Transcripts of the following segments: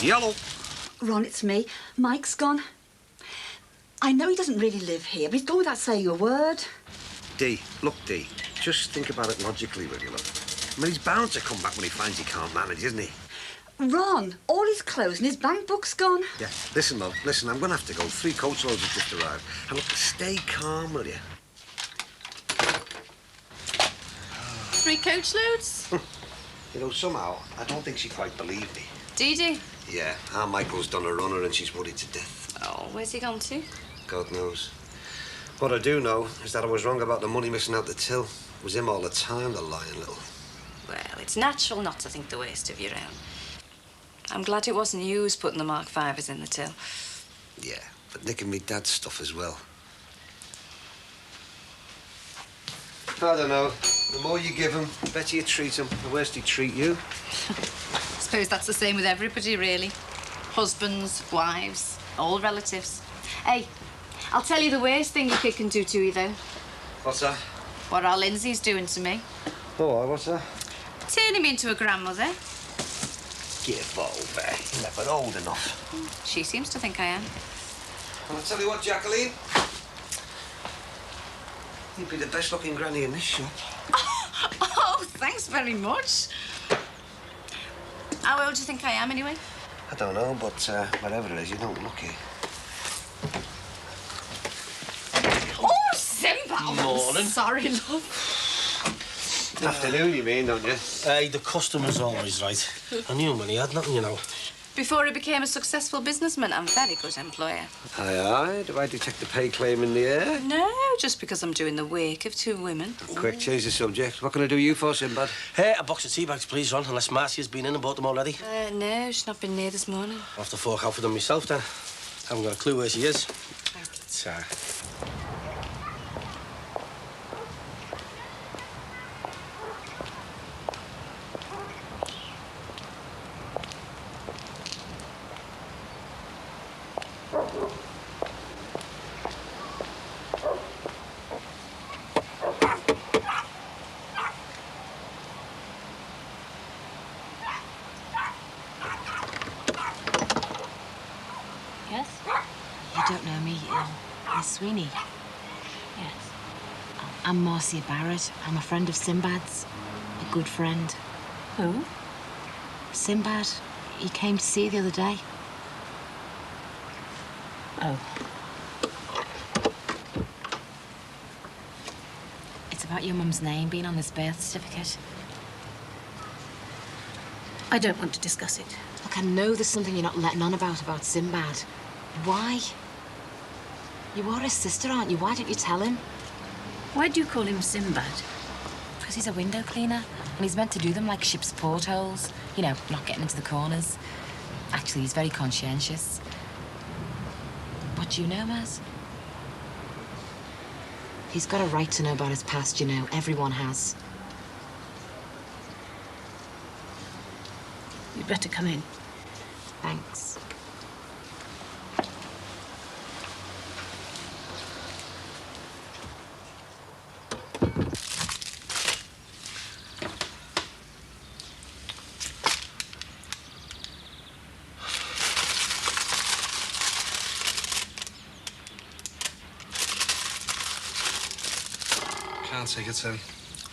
Yellow. Ron, it's me. Mike's gone. I know he doesn't really live here, but he's gone without saying a word. Dee, look, Dee, just think about it logically, will you, love? I mean, he's bound to come back when he finds he can't manage, isn't he? Ron, all his clothes and his bank book's gone. Yeah, listen, love, listen, I'm going to have to go. 3 coachloads have just arrived. And look, stay calm, will you? 3 coachloads? You know, somehow, I don't think she quite believed me. Did you? Yeah, our Michael's done a runner and she's worried to death. Oh, where's he gone to? God knows. What I do know is that I was wrong about the money missing out the till. It was him all the time, the lying little... Well, it's natural not to think the worst of your own. I'm glad it wasn't you who's putting the Mark Fivers in the till. Yeah, but nicking me dad's stuff as well. I don't know. The more you give him, the better you treat him. The worse he treat you. I suppose that's the same with everybody, really. Husbands, wives, all relatives. Hey, I'll tell you the worst thing your kid can do to you, though. What's that? What our Lindsay's doing to me. Oh, what's that? Turning me into a grandmother. Give over. You're never old enough. She seems to think I am. And I'll tell you what, Jacqueline. You'd be the best-looking granny in this shop. Oh, thanks very much. How old do you think I am, anyway? I don't know, but whatever it is, you don't look it. Oh, Simba! Morning. Sorry, love. Afternoon, you mean, don't you? Hey, the customer's always right. I knew him when he had nothing, you know. Before he became a successful businessman, I'm a very good employer. Aye, aye. Do I detect the pay claim in the air? No, just because I'm doing the work of 2 women. Quick, change the subject. What can I do you for, Sinbad? Hey, a box of tea bags, please, Ron, unless Marcia's been in and bought them already. No, she's not been near this morning. I'll have to fork out for them myself, then. Haven't got a clue where she is. It's, Yes? You don't know me, Miss Sweeney? Yes. I'm Marcia Barrett. I'm a friend of Sinbad's. A good friend. Who? Sinbad. He came to see you the other day. Oh. It's about your mum's name being on this birth certificate. I don't want to discuss it. Look, I know there's something you're not letting on about Sinbad. Why? You are his sister, aren't you? Why don't you tell him? Why do you call him Sinbad? Because he's a window cleaner, and he's meant to do them like ship's portholes. You know, not getting into the corners. Actually, he's very conscientious. What do you know, Maz? He's got a right to know about his past, you know. Everyone has. You'd better come in. Thanks. Can't take it, Terry.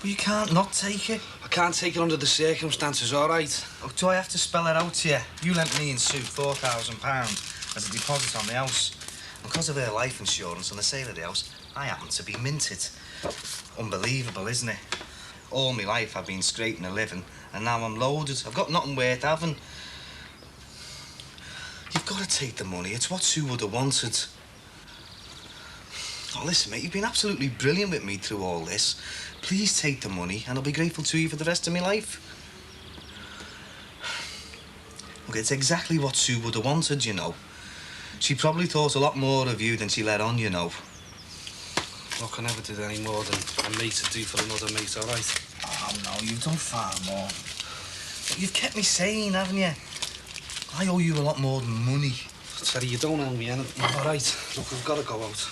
Well, you can't not take it. I can't take it under the circumstances, all right? Oh, do I have to spell it out to you? You lent me and Sue £4,000 as a deposit on the house. And because of her life insurance and the sale of the house, I happen to be minted. Unbelievable, isn't it? All my life I've been scraping a living, and now I'm loaded. I've got nothing worth having. You've got to take the money. It's what Sue would have wanted. Oh, listen, mate, you've been absolutely brilliant with me through all this. Please take the money, and I'll be grateful to you for the rest of my life. Look, it's exactly what Sue would have wanted, you know. She probably thought a lot more of you than she let on, you know. Look, I never did any more than a mate to do for another mate, all right? Oh, no, you've done far more. But you've kept me sane, haven't you? I owe you a lot more than money. Terry, you don't owe me anything. All right, look, we've got to go out.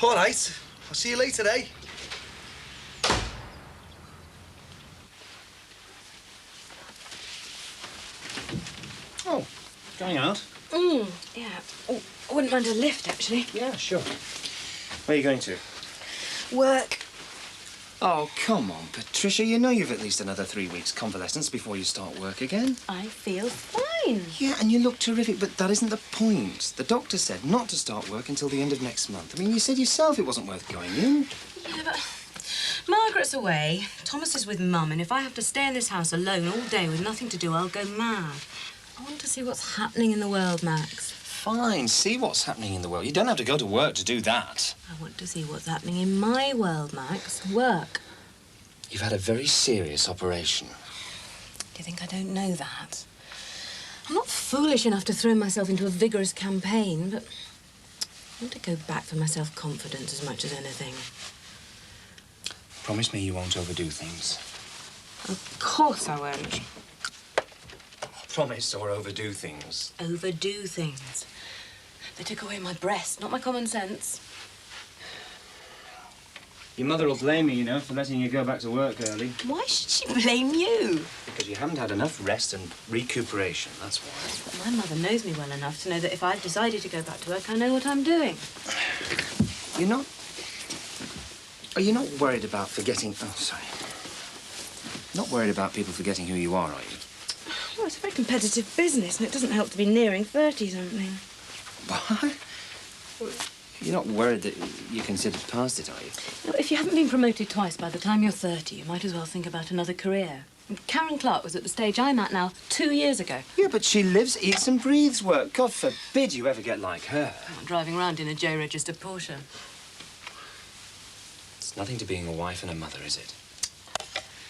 All right. I'll see you later, eh? Going out? Yeah. Oh, I wouldn't mind a lift, actually. Yeah, sure. Where are you going to? Work. Oh, come on, Patricia. You know you've at least another 3 weeks convalescence before you start work again. I feel fine. Yeah, and you look terrific, but that isn't the point. The doctor said not to start work until the end of next month. I mean, you said yourself it wasn't worth going in. Yeah, but Margaret's away. Thomas is with Mum, and if I have to stay in this house alone all day with nothing to do, I'll go mad. I want to see what's happening in the world, Max. Fine, see what's happening in the world. You don't have to go to work to do that. I want to see what's happening in my world, Max. Work. You've had a very serious operation. Do you think I don't know that? I'm not foolish enough to throw myself into a vigorous campaign, but I want to go back for my self-confidence as much as anything. Promise me you won't overdo things. Of course I won't. Promise or overdo things. Overdo things. They took away my breast, not my common sense. Your mother will blame me, you know, for letting you go back to work early. Why should she blame you? Because you haven't had enough rest and recuperation, that's why. But my mother knows me well enough to know that if I've decided to go back to work, I know what I'm doing. You're not... Are you not worried about forgetting... Oh, sorry. Not worried about people forgetting who you are you? Well, it's a very competitive business, and it doesn't help to be nearing 30 something. What? You're not worried that you're considered past it, are you? You know, if you haven't been promoted twice by the time you're 30, you might as well think about another career. And Karen Clark was at the stage I'm at now 2 years ago. Yeah, but she lives, eats and breathes work. God forbid you ever get like her. I'm not driving around in a J-registered Porsche. It's nothing to being a wife and a mother, is it?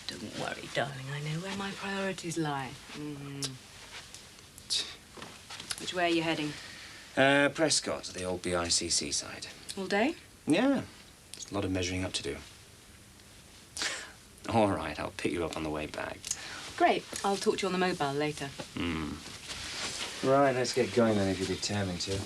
Don't worry, darling. I know where my priorities lie. Which way are you heading? Prescott, the old BICC side. All day? Yeah. There's a lot of measuring up to do. All right, I'll pick you up on the way back. Great. I'll talk to you on the mobile later. Right, let's get going then if you're determined to.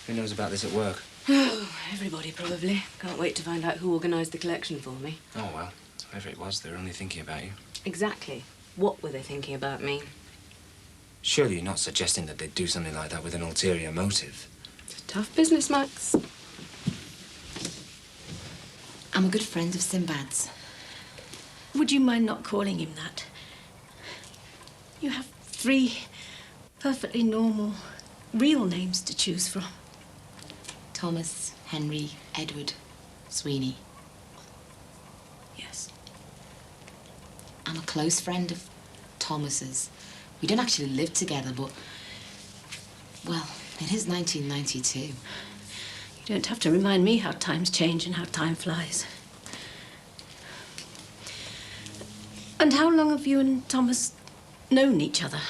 Who knows about this at work? Oh, everybody probably. Can't wait to find out who organised the collection for me. Oh, well, whoever it was, they were only thinking about you. Exactly. What were they thinking about me? Surely you're not suggesting that they'd do something like that with an ulterior motive. It's a tough business, Max. I'm a good friend of Sinbad's. Would you mind not calling him that? You have 3 perfectly normal, real names to choose from. Thomas, Henry, Edward, Sweeney. Yes. I'm a close friend of Thomas's. We don't actually live together, but... Well, it is 1992. You don't have to remind me how times change and how time flies. And how long have you and Thomas known each other?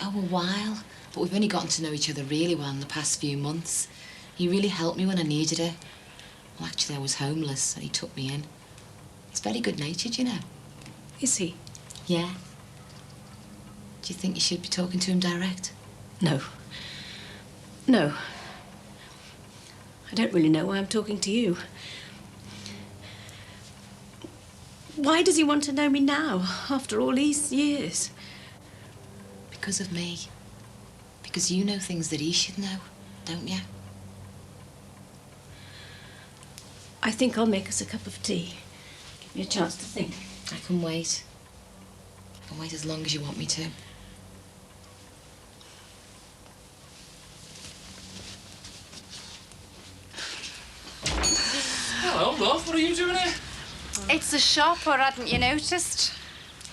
Oh, a while. But we've only gotten to know each other really well in the past few months. He really helped me when I needed it. Well, actually, I was homeless, and he took me in. He's very good-natured, you know. Is he? Yeah. Do you think you should be talking to him direct? No. No. I don't really know why I'm talking to you. Why does he want to know me now, after all these years? Because of me. Because you know things that he should know, don't you? I think I'll make us a cup of tea. Give me a chance to think. I can wait. I can wait as long as you want me to. Hello, love. What are you doing here? It's a shop, or hadn't you noticed?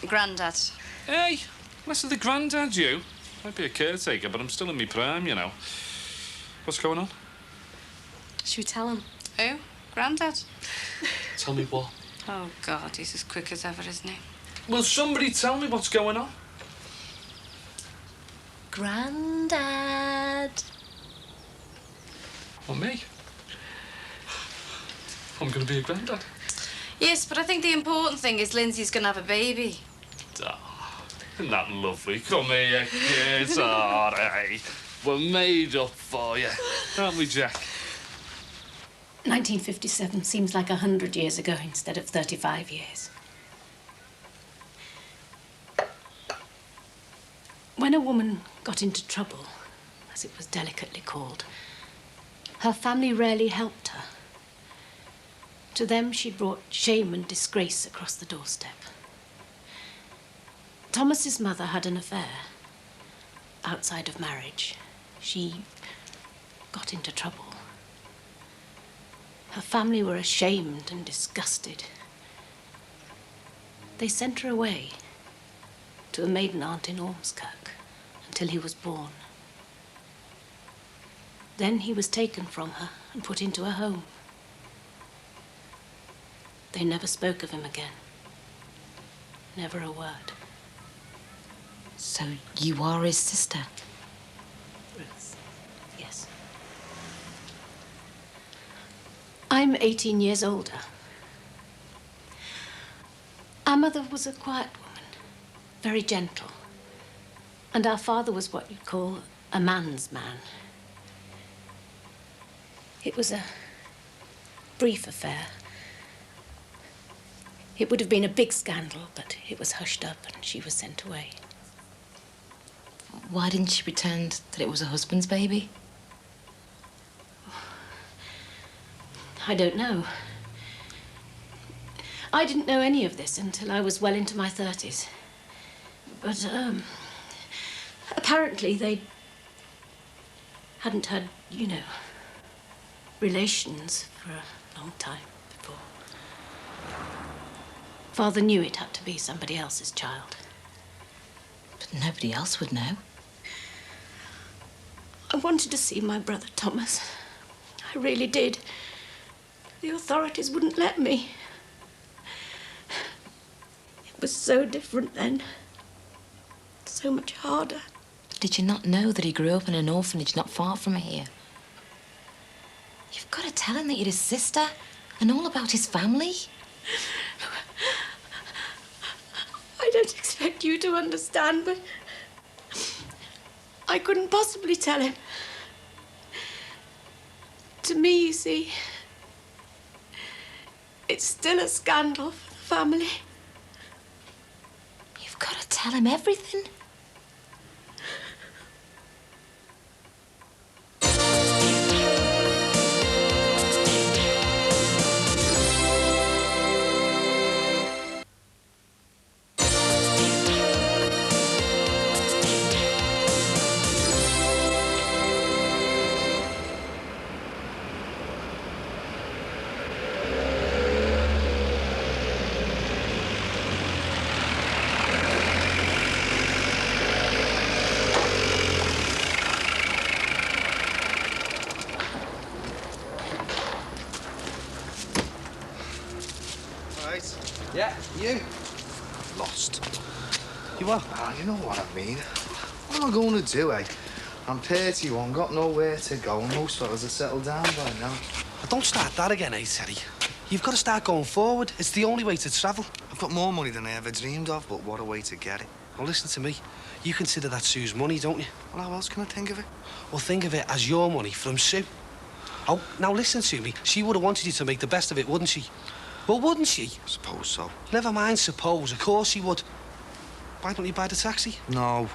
Grandad. Hey, less of the granddad, you. Might be a caretaker, but I'm still in my prime, you know. What's going on? Should we tell him? Who? Grandad? Tell me what? Oh, God, he's as quick as ever, isn't he? Will somebody tell me what's going on? Grandad. Or me? I'm going to be a granddad. Yes, but I think the important thing is Lindsay's going to have a baby. Oh, isn't that lovely? Come here, kids. All right. We're made up for you. Aren't we, Jack? 1957 seems like 100 years ago instead of 35 years. When a woman got into trouble, as it was delicately called, her family rarely helped her. To them, she brought shame and disgrace across the doorstep. Thomas's mother had an affair outside of marriage. She got into trouble. Her family were ashamed and disgusted. They sent her away to a maiden aunt in Ormskirk until he was born. Then he was taken from her and put into a home. They never spoke of him again. Never a word. So you are his sister? Ruth, yes. I'm 18 years older. Our mother was a quiet woman, very gentle. And our father was what you'd call a man's man. It was a brief affair. It would have been a big scandal, but it was hushed up and she was sent away. Why didn't she pretend that it was her husband's baby? I don't know. I didn't know any of this until I was well into my 30s. But, apparently they hadn't had, you know, relations for a long time before. Father knew it had to be somebody else's child. But nobody else would know. I wanted to see my brother Thomas. I really did. The authorities wouldn't let me. It was so different then. So much harder. Did you not know that he grew up in an orphanage not far from here? You've got to tell him that you're his sister and all about his family. I don't expect you to understand, but I couldn't possibly tell him. To me, you see, it's still a scandal for the family. You've got to tell him everything. Yeah, you. Lost. You what? Ah, you know what I mean. What am I going to do, eh? I'm 31, got nowhere to go, and most fellas are settled down by now. Don't start that again, eh, Teddy? You've got to start going forward. It's the only way to travel. I've got more money than I ever dreamed of, but what a way to get it. Well, listen to me. You consider that Sue's money, don't you? Well, how else can I think of it? Well, think of it as your money from Sue. Oh, now listen to me. She would have wanted you to make the best of it, wouldn't she? Well, wouldn't she? I suppose so. Never mind suppose. Of course she would. Why don't you buy the taxi? No.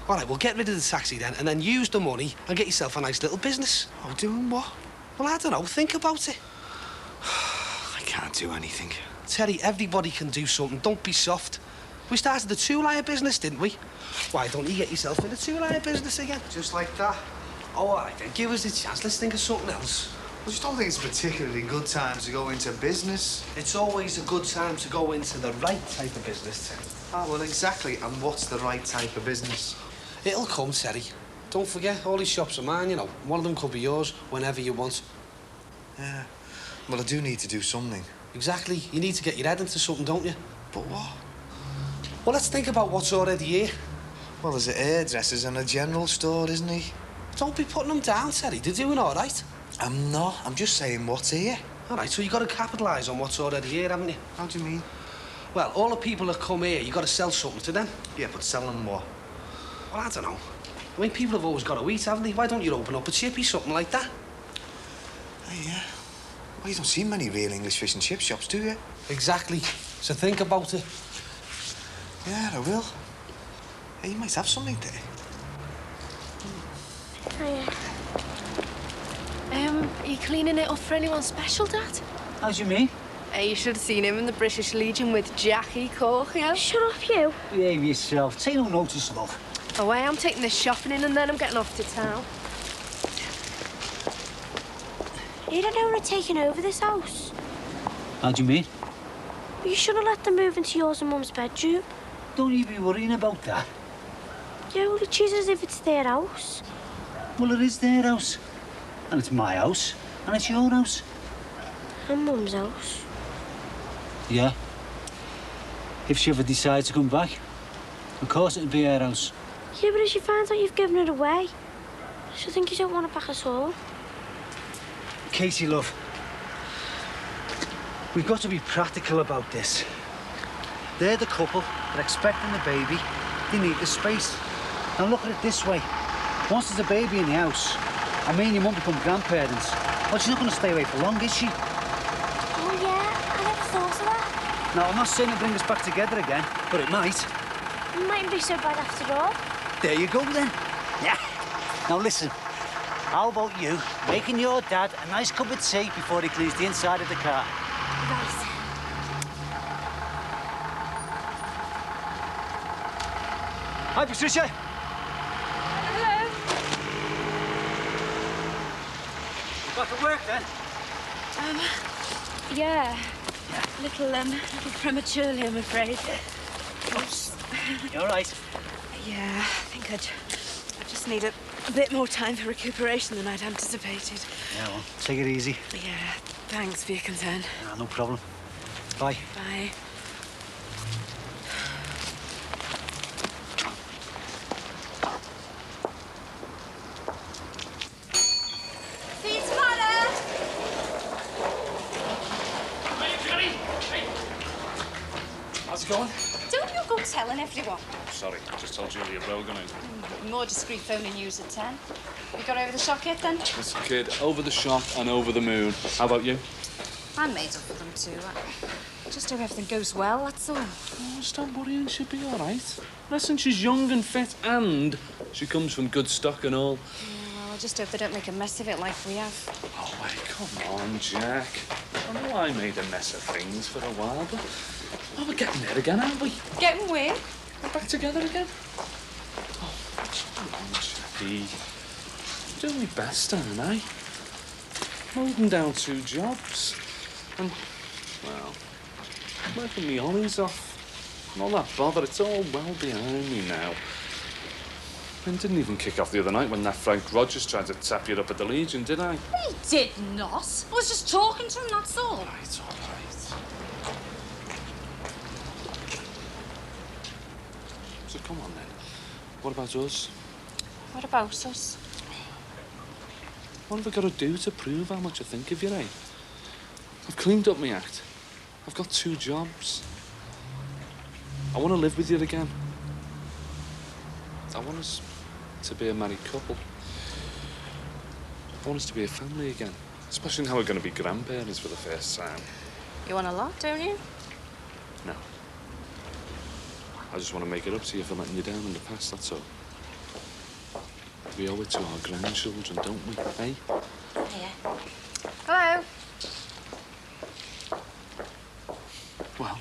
All right, well, get rid of the taxi then, and then use the money and get yourself a nice little business. Oh, doing what? Well, I don't know. Think about it. I can't do anything. Terry, everybody can do something. Don't be soft. We started the two-liar business, didn't we? Why don't you get yourself in the two-liar business again? Just like that? Oh, all right, then. Give us a chance. Let's think of something else. I just don't think it's a particularly good time to go into business. It's always a good time to go into the right type of business, Terry. Ah, well, exactly. And what's the right type of business? It'll come, Terry. Don't forget, all these shops are mine, you know. One of them could be yours whenever you want. Yeah. Well, I do need to do something. Exactly. You need to get your head into something, don't you? But what? Well, let's think about what's already here. Well, there's a hairdresser's and a general store, isn't he? Don't be putting them down, Terry. They're doing all right. I'm not. I'm just saying what's here. All right, so you've got to capitalise on what's already here, haven't you? How do you mean? Well, all the people that come here, you've got to sell something to them. Yeah, but selling what? Well, I don't know. I mean, people have always got to eat, haven't they? Why don't you open up a chippy, something like that? Hey, yeah. Well, you don't see many real English fish and chip shops, do you? Exactly. So think about it. Yeah, I will. Hey, you might have something there. Are you cleaning it up for anyone special, Dad? How do you mean? You should have seen him in the British Legion with Jackie Cork, you know? Shut up, you. Behave yourself. Take no notice, love. Away, I'm taking this shopping in and then I'm getting off to town. You don't know we're taking over this house. How do you mean? You should have let them move into yours and Mum's bedroom. Don't you be worrying about that. Yeah, well, it's as if it's their house. Well, it is their house. And it's my house. And it's your house. And Mum's house. Yeah. If she ever decides to come back, of course it'll be her house. Yeah, but if she finds out you've given it away, she'll think you don't want it back at all. Casey, love. We've got to be practical about this. They're the couple, they're expecting the baby, they need the space. And look at it this way. Once there's a baby in the house, and me and your mum become grandparents, well, she's not going to stay away for long, is she? Oh, yeah, I never thought of that. Now, I'm not saying it'll bring us back together again, but it might. It mightn't be so bad after all. There you go, then. Yeah. Now, listen. How about you making your dad a nice cup of tea before he cleans the inside of the car? Right. Hi, Patricia. Hello. Back at work, then? Yeah. A little prematurely, I'm afraid. Oops. You all right? Yeah, I think I just need a bit more time for recuperation than I'd anticipated. Yeah, well, take it easy. Yeah, thanks for your concern. Nah, no problem. Bye. Bye. See you tomorrow. How's it going? Don't you go telling everyone. Sorry, just told Julia Brogan. More discreet phoning news at 10. You got over the shock yet, then? This kid, over the shock and over the moon. How about you? I'm made up for them, too. I just hope everything goes well, that's all. Oh, stop worrying, she'll be all right. Listen, she's young and fit, and she comes from good stock and all. Yeah, well, I just hope they don't make a mess of it like we have. Oh, wait, come on, Jack. I know I made a mess of things for a while, but oh, we're getting there again, aren't we? Getting where? We're back together again. Oh, come on, Jackie. I'm doing my best, aren't I? Holding down 2 jobs. And, well, working me ollies off. And all that bother, it's all well behind me now. I didn't even kick off the other night when that Frank Rogers tried to tap you up at the Legion, did I? He did not. I was just talking to him, that's all. All right. So come on then. What about us? What about us? What have I got to do to prove how much I think of you, eh? I've cleaned up my act. I've got 2 jobs. I want to live with you again. I want us to be a married couple. I want us to be a family again. Especially now we're going to be grandparents for the first time. You want a lot, don't you? No. I just want to make it up to you for letting you down in the past, that's all. We owe it to our grandchildren, don't we, eh? Yeah. Hello. Well.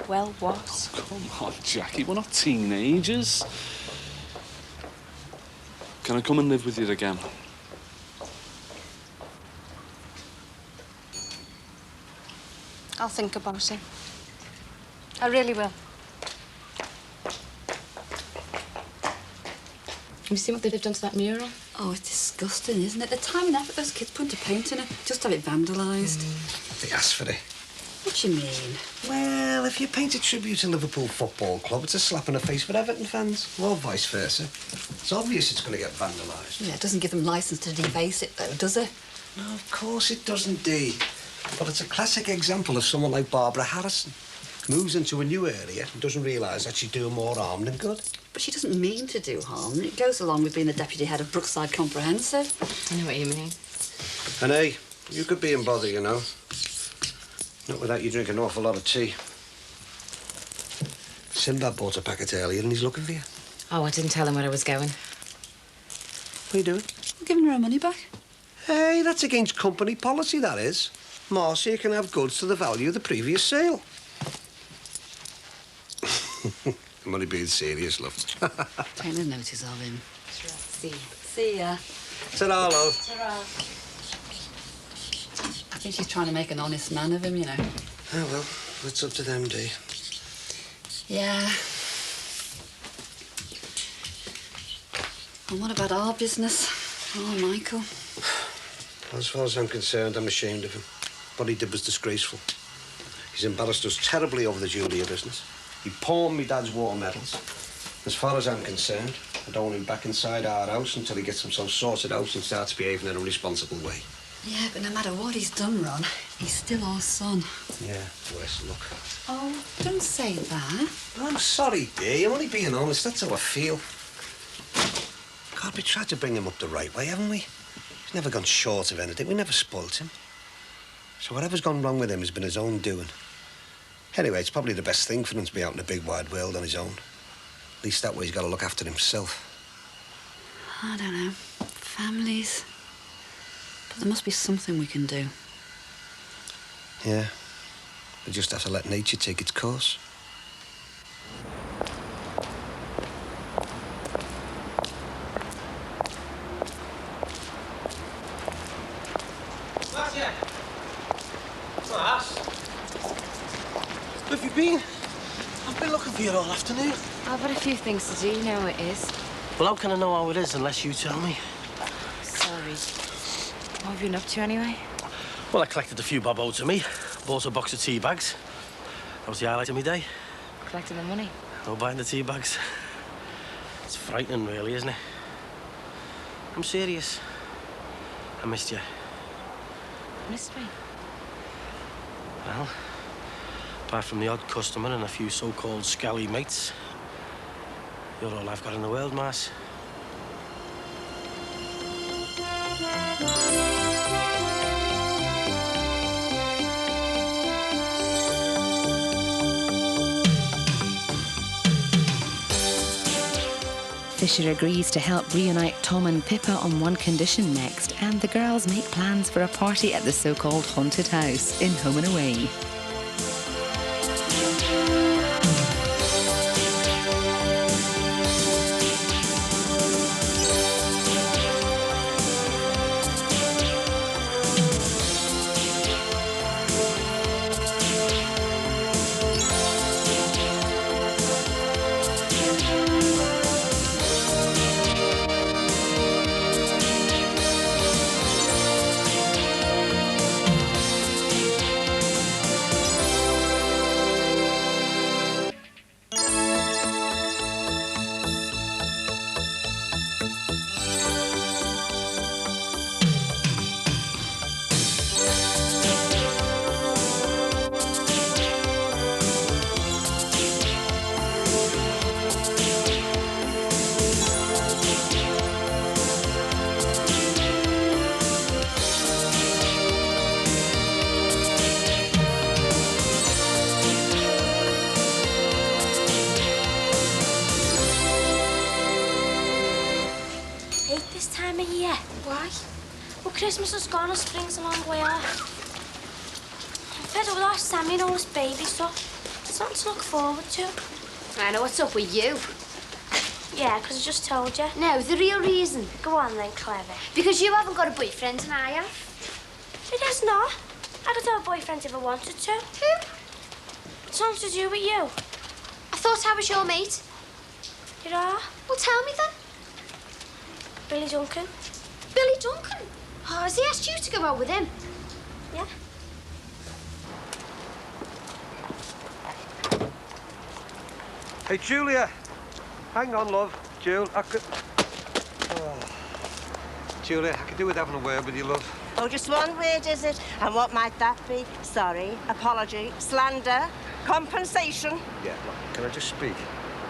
Well, what? Oh, come on, Jackie, we're not teenagers. Can I come and live with you again? I'll think about it. I really will. Have you seen what they've done to that mural? Oh, it's disgusting, isn't it? The time and effort those kids put into painting it, just to have it vandalised. They asked for it. What do you mean? Well, if you paint a tribute to Liverpool Football Club, it's a slap in the face for Everton fans, or vice versa. It's obvious it's going to get vandalised. Yeah, it doesn't give them licence to debase it, though, does it? No, of course it doesn't, Dee. But it's a classic example of someone like Barbara Harrison. Moves into a new area and doesn't realise that she's doing more harm than good. But she doesn't mean to do harm. It goes along with being the deputy head of Brookside Comprehensive. I know what you mean. And hey, you could be in bother, you know. Not without you drinking an awful lot of tea. Sinbad bought a packet earlier and he's looking for you. Oh, I didn't tell him where I was going. What are you doing? I'm giving her her money back. Hey, that's against company policy, that is. Marcia can have goods to the value of the previous sale. I'm only being serious, love. Take no notice of him. See you. See ya. Ta-ra, love. Ta-ra. I think she's trying to make an honest man of him, you know. Oh, well, it's up to them, Dee. Yeah. And what about our business? Oh, Michael. As far as I'm concerned, I'm ashamed of him. What he did was disgraceful. He's embarrassed us terribly over the Julia business. He pawned me Dad's water medals. As far as I'm concerned, I don't want him back inside our house until he gets himself sorted out and starts behaving in a responsible way. Yeah, but no matter what he's done, Ron, he's still our son. Yeah, worse luck. Oh, don't say that. I'm sorry, dear. I'm only being honest. That's how I feel. God, we tried to bring him up the right way, haven't we? He's never gone short of anything. We never spoilt him. So whatever's gone wrong with him has been his own doing. Anyway, it's probably the best thing for him to be out in the big wide world on his own. At least that way he's got to look after himself. I don't know. Families. But there must be something we can do. Yeah. We just have to let nature take its course. Where have you been? I've been looking for you all afternoon. I've had a few things to do, you know how it is. Well, how can I know how it is unless you tell me? Sorry. What have you been up to anyway? Well, I collected a few bob owed to me, bought a box of tea bags. That was the highlight of my day. Collecting the money? No buying the tea bags. It's frightening, really, isn't it? I'm serious. I missed you. Missed me? Well, apart from the odd customer and a few so-called scally mates, you're all I've got in the world, Mars. Fisher agrees to help reunite Tom and Pippa on one condition next, and the girls make plans for a party at the so-called haunted house in Home and Away. Christmas is gone and spring's a long way off. I'm fed up with our Sammy and all this baby stuff. It's something to look forward to. I know what's up with you. Yeah, because I just told you. No, the real reason. Go on then, Clever. Because you haven't got a boyfriend and I have. It is not. I could have a boyfriend if I wanted to. Who? It's nothing to do with you. I thought I was your mate. You are? Well, tell me then. Billy Duncan. Billy Duncan? Oh, has he asked you to go out with him? Yeah. Hey, Julia. Hang on, love. Jule, I could... Oh. Julia, I could do with having a word with you, love. Oh, just one word, is it? And what might that be? Sorry, apology, slander, compensation. Yeah, look, can I just speak?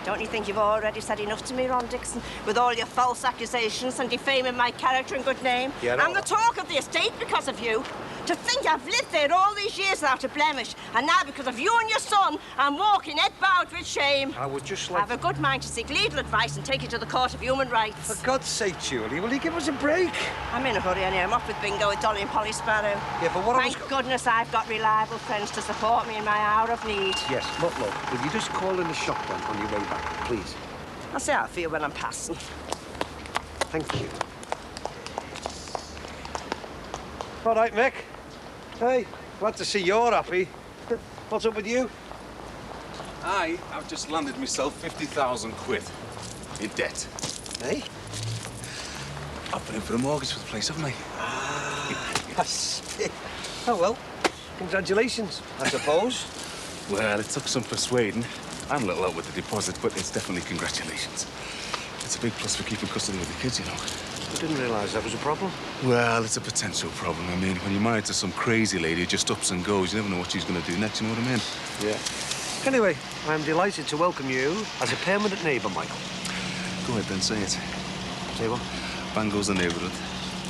Don't you think you've already said enough to me, Ron Dixon, with all your false accusations and defaming my character and good name? Yeah, no. I'm the talk of the estate because of you. To think I've lived there all these years without a blemish, and now because of you and your son, I'm walking head bowed with shame. I was just like... I have a good mind to seek legal advice and take it to the Court of Human Rights. For God's sake, Julie, will you give us a break? I'm in a hurry anyway. I'm off with Bingo with Dolly and Polly Sparrow. Yeah, but what Thank goodness I've got reliable friends to support me in my hour of need. Yes, look, will you just call in the shop then on your way back, please? I'll see how I feel when I'm passing. Thank you. All right, Mick. Hey, glad to see you're happy. What's up with you? I've just landed myself 50,000 quid in debt. Hey? I've put in for a mortgage for the place, haven't I? I see. Oh, well, congratulations, I suppose. Well, it took some persuading and a little help with the deposit, but it's definitely congratulations. It's a big plus for keeping custody of the kids, you know. I didn't realise that was a problem. Well, it's a potential problem. I mean, when you're married to some crazy lady who just ups and goes, you never know what she's going to do next, you know what I mean? Yeah. Anyway, I'm delighted to welcome you as a permanent neighbour, Michael. Go ahead then, say it. Say what? Bang goes the neighbourhood.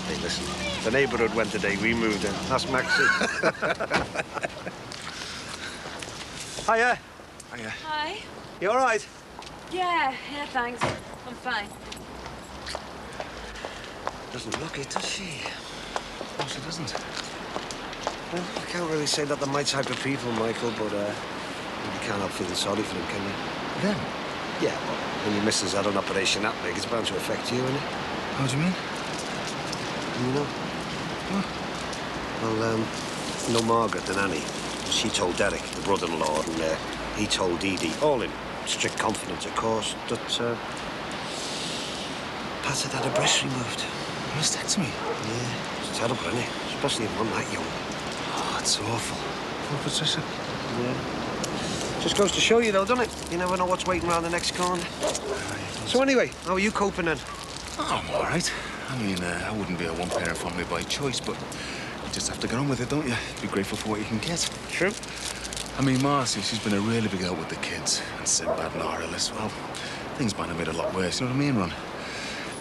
Hey, listen, the neighbourhood went today, we moved in. That's Maxie. Hiya. Hiya. Hi. You all right? Yeah, thanks. I'm fine. Doesn't look it, does she? No, she doesn't. Well, I can't really say that they're my type of people, Michael, but you can't help feeling sorry for them, can you? Them? Yeah, well, when your missus had an operation that big, it's bound to affect you, isn't it? How do you mean? You know? What? Well, you know Margaret and Annie? She told Derek, the brother-in-law, and he told Dee Dee, all in strict confidence, of course, that Pat had had a breast removed. Mastectomy? Yeah, it's terrible, isn't it? Especially if one that young. Oh, it's awful. Poor Patricia. Yeah. Just goes to show you, though, doesn't it? You never know what's waiting around the next corner. So anyway, how are you coping then? Oh, I'm all right. I mean, I wouldn't be a one-parent family by choice, but you just have to get on with it, don't you? Be grateful for what you can get. True. I mean, Marcy, she's been a really big help with the kids. And Sinbad and Arilis, well, things might have made it a lot worse, you know what I mean, Ron?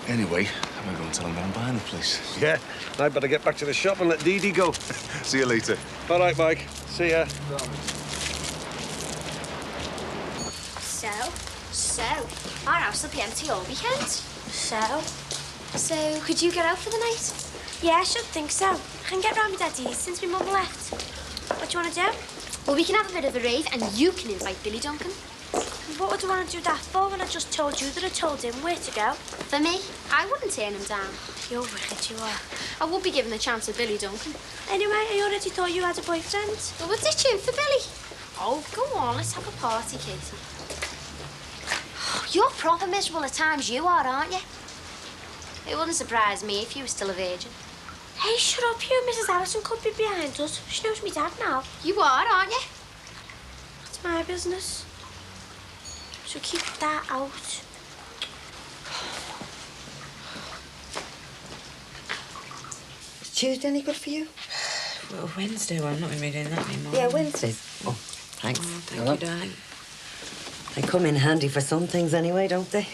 Anyway, I'm gonna go and tell them that I'm buying the place. Yeah, I'd better get back to the shop and let Dee Dee go. See you later. All right, Mike. See ya. So, our house will be empty all weekend. So, could you get out for the night? Yeah, I should think so. I can get round with Daddy's since my mum left. What do you want to do? Well, we can have a bit of a rave and you can invite Billy Duncan. What would I want to do that for when I just told you that I told him where to go? For me, I wouldn't turn him down. You're wicked, you are. I would be given a chance with Billy Duncan. Anyway, I already thought you had a boyfriend. Well, we'll ditch him for Billy. Oh, go on, let's have a party, Katie. You're proper miserable at times, you are, aren't you? It wouldn't surprise me if you were still a virgin. Hey, shut up, you. Mrs. Allison could be behind us. She knows me dad now. You are, aren't you? That's my business. So keep that out. Is Tuesday any good for you? Well, Wednesday, well, I'm not really doing that anymore. Yeah, Wednesdays. Oh, thanks. Oh, thank you, darling. They come in handy for some things anyway, don't they?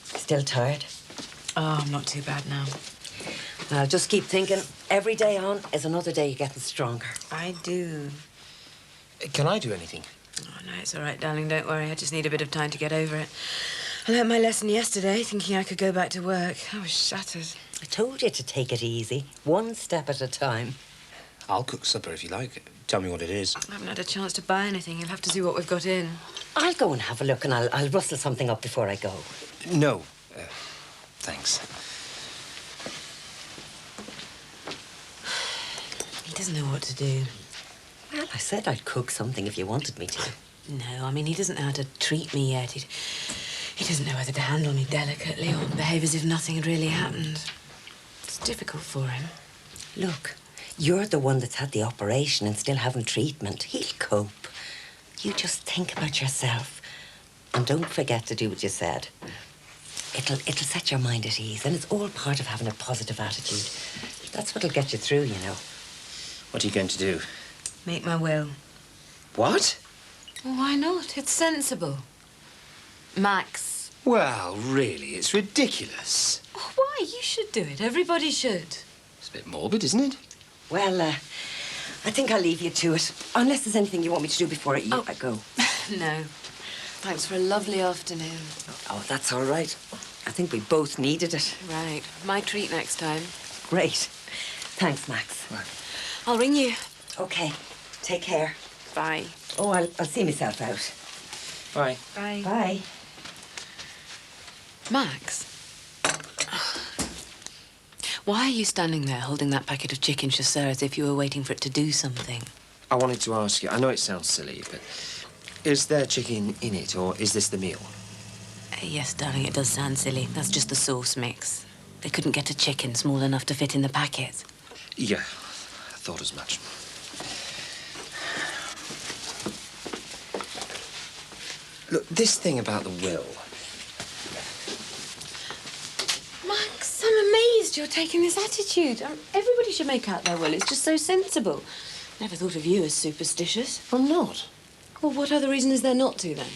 Still tired? Oh, I'm not too bad now. Well, just keep thinking. Every day on is another day you're getting stronger. I do. Can I do anything? Oh, no, it's all right, darling. Don't worry. I just need a bit of time to get over it. I learnt my lesson yesterday, thinking I could go back to work. I was shattered. I told you to take it easy, one step at a time. I'll cook supper if you like. Tell me what it is. I haven't had a chance to buy anything. You'll have to see what we've got in. I'll go and have a look and I'll rustle something up before I go. No. Thanks. He doesn't know what to do. Well, I said I'd cook something if you wanted me to. No, I mean, he doesn't know how to treat me yet. He doesn't know whether to handle me delicately or behave as if nothing had really happened. It's difficult for him. Look, you're the one that's had the operation and still having treatment. He'll cope. You just think about yourself. And don't forget to do what you said. It'll set your mind at ease, and it's all part of having a positive attitude. That's what'll get you through, you know. What are you going to do? Make my will. What? Well, why not? It's sensible. Max. Well, really, it's ridiculous. Oh, why? You should do it. Everybody should. It's a bit morbid, isn't it? Well, I think I'll leave you to it. Unless there's anything you want me to do before I go. No. Thanks for a lovely afternoon. Oh, that's all right. I think we both needed it. Right. My treat next time. Great. Thanks, Max. Right. I'll ring you. OK. Take care. Bye. Oh, I'll see myself out. Bye. Bye. Bye. Max? Why are you standing there holding that packet of chicken chasseur as if you were waiting for it to do something? I wanted to ask you, I know it sounds silly, but is there chicken in it, or is this the meal? Yes, darling, it does sound silly. That's just the sauce mix. They couldn't get a chicken small enough to fit in the packet. Yeah, I thought as much. Look, this thing about the will. Max, I'm amazed you're taking this attitude. Everybody should make out their will. It's just so sensible. Never thought of you as superstitious. I'm not. Well, what other reason is there not to, then?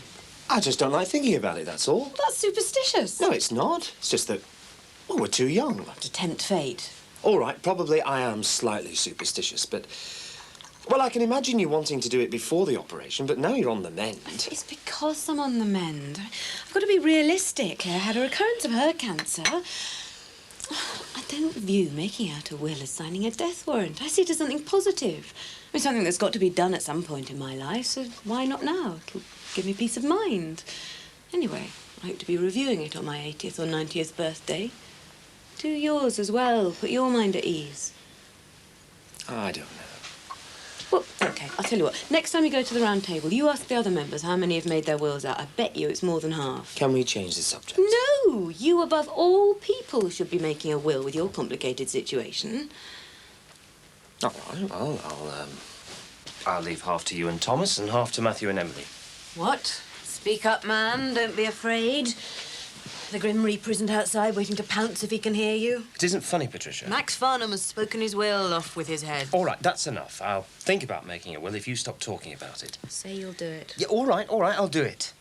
I just don't like thinking about it, that's all. That's superstitious. No, it's not. It's just that, well, we're too young. To tempt fate. All right, probably I am slightly superstitious, but... Well, I can imagine you wanting to do it before the operation, but now you're on the mend. It's because I'm on the mend. I've got to be realistic. Claire had a recurrence of her cancer. I don't view making out a will as signing a death warrant. I see it as something positive. I mean, something that's got to be done at some point in my life, so why not now? It'll give me peace of mind. Anyway, I hope to be reviewing it on my 80th or 90th birthday. Do yours as well. Put your mind at ease. I don't know. Well, OK, I'll tell you what. Next time you go to the round table, you ask the other members how many have made their wills out. I bet you it's more than half. Can we change the subject? No! You, above all people, should be making a will with your complicated situation. All right, well, I'll leave half to you and Thomas and half to Matthew and Emily. What? Speak up, man. Don't be afraid. The Grim Reaper isn't outside waiting to pounce if he can hear you. It isn't funny, Patricia. Max Farnham has spoken his will off with his head. All right, that's enough. I'll think about making a will if you stop talking about it. Say you'll do it. Yeah, all right, I'll do it.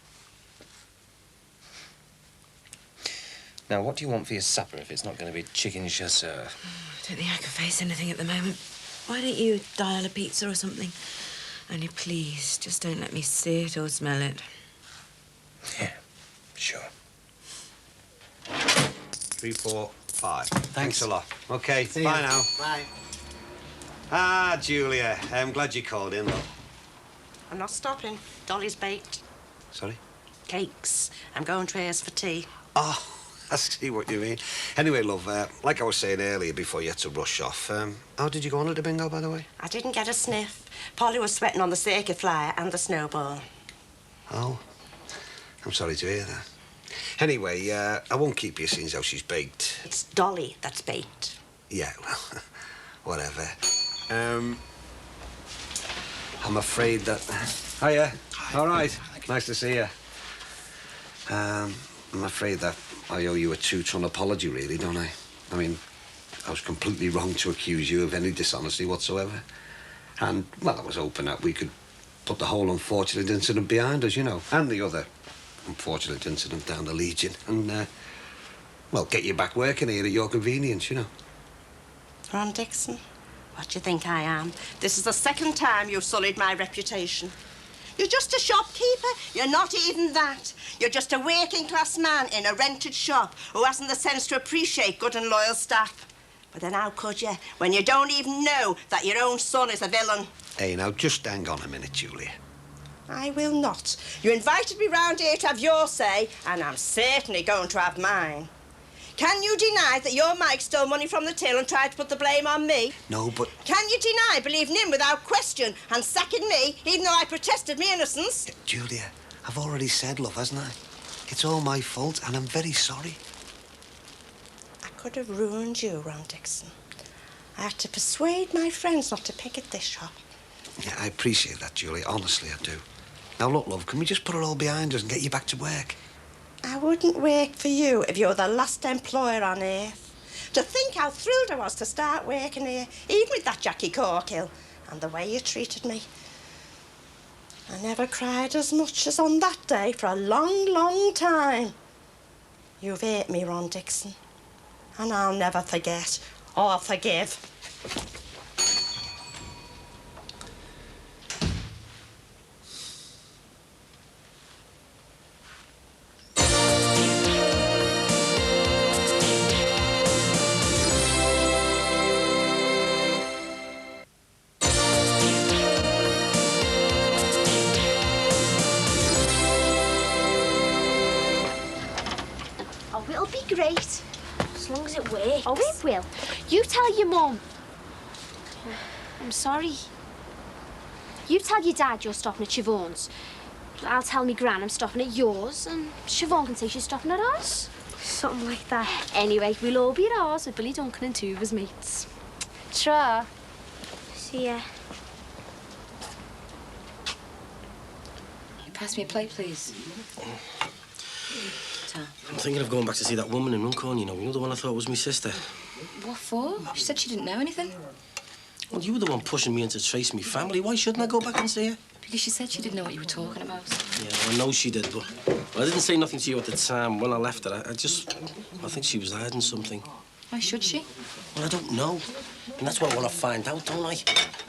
Now, what do you want for your supper if it's not going to be chicken chasseur? I don't think I can face anything at the moment. Why don't you dial a pizza or something? Only please, just don't let me see it or smell it. Yeah, sure. 3, 4, 5. Thanks a lot. OK, See bye you. now. Bye. Ah, Julia, I'm glad you called in, though. I'm not stopping. Dolly's baked Sorry? cakes. I'm going to hers for tea. Oh, I see what you mean. Anyway, love, like I was saying earlier before you had to rush off, how did you go on at the bingo, by the way? I didn't get a sniff. Polly was sweating on the circuit flyer and the snowball. Oh, I'm sorry to hear that. Anyway, I won't keep you seeing how she's baked. It's Dolly that's baked. Yeah, well, whatever. I'm afraid that... Hiya. All right. Nice to see you. I'm afraid that I owe you a two-ton apology, really, don't I? I mean, I was completely wrong to accuse you of any dishonesty whatsoever. And, well, I was hoping that we could put the whole unfortunate incident behind us, you know, and the other unfortunate incident down the Legion, and, well, get you back working here at your convenience, you know. Ron Dixon, what do you think I am? This is the second time you've sullied my reputation. You're just a shopkeeper. You're not even that. You're just a working-class man in a rented shop who hasn't the sense to appreciate good and loyal staff. But then how could you, when you don't even know that your own son is a villain? Hey, now, just hang on a minute, Julia. I will not. You invited me round here to have your say, and I'm certainly going to have mine. Can you deny that your Mike stole money from the till and tried to put the blame on me? No, but... Can you deny believing him without question and sacking me, even though I protested me innocence? Julia, I've already said, love, hasn't I? It's all my fault, and I'm very sorry. I could have ruined you, Ron Dixon. I had to persuade my friends not to pick at this shop. Yeah, I appreciate that, Julia. Honestly, I do. Now, look, love, can we just put it all behind us and get you back to work? I wouldn't work for you if you were the last employer on earth. To think how thrilled I was to start working here, even with that Jackie Corkill, and the way you treated me. I never cried as much as on that day for a long, long time. You've hurt me, Ron Dixon, and I'll never forget Oh, I'll forgive. Oh, it'll be great. As long as it works. Oh, it will. You tell your mum. I'm sorry. You tell your dad you're stopping at Siobhan's. I'll tell me gran I'm stopping at yours, and Siobhan can say she's stopping at ours. Something like that. Anyway, we'll all be at ours with Billy Duncan and two of his mates. Tra. See ya. Pass me a plate, please. I'm thinking of going back to see that woman in Runcorn, you know the one I thought was my sister. What for? She said she didn't know anything. Well, you were the one pushing me into trace me family. Why shouldn't I go back and see her? Because she said she didn't know what you were talking about. Yeah, well, I know she did, but I didn't say nothing to you at the time. When I left her, I think she was hiding something. Why should she? Well, I don't know. And that's what I want to find out, don't I?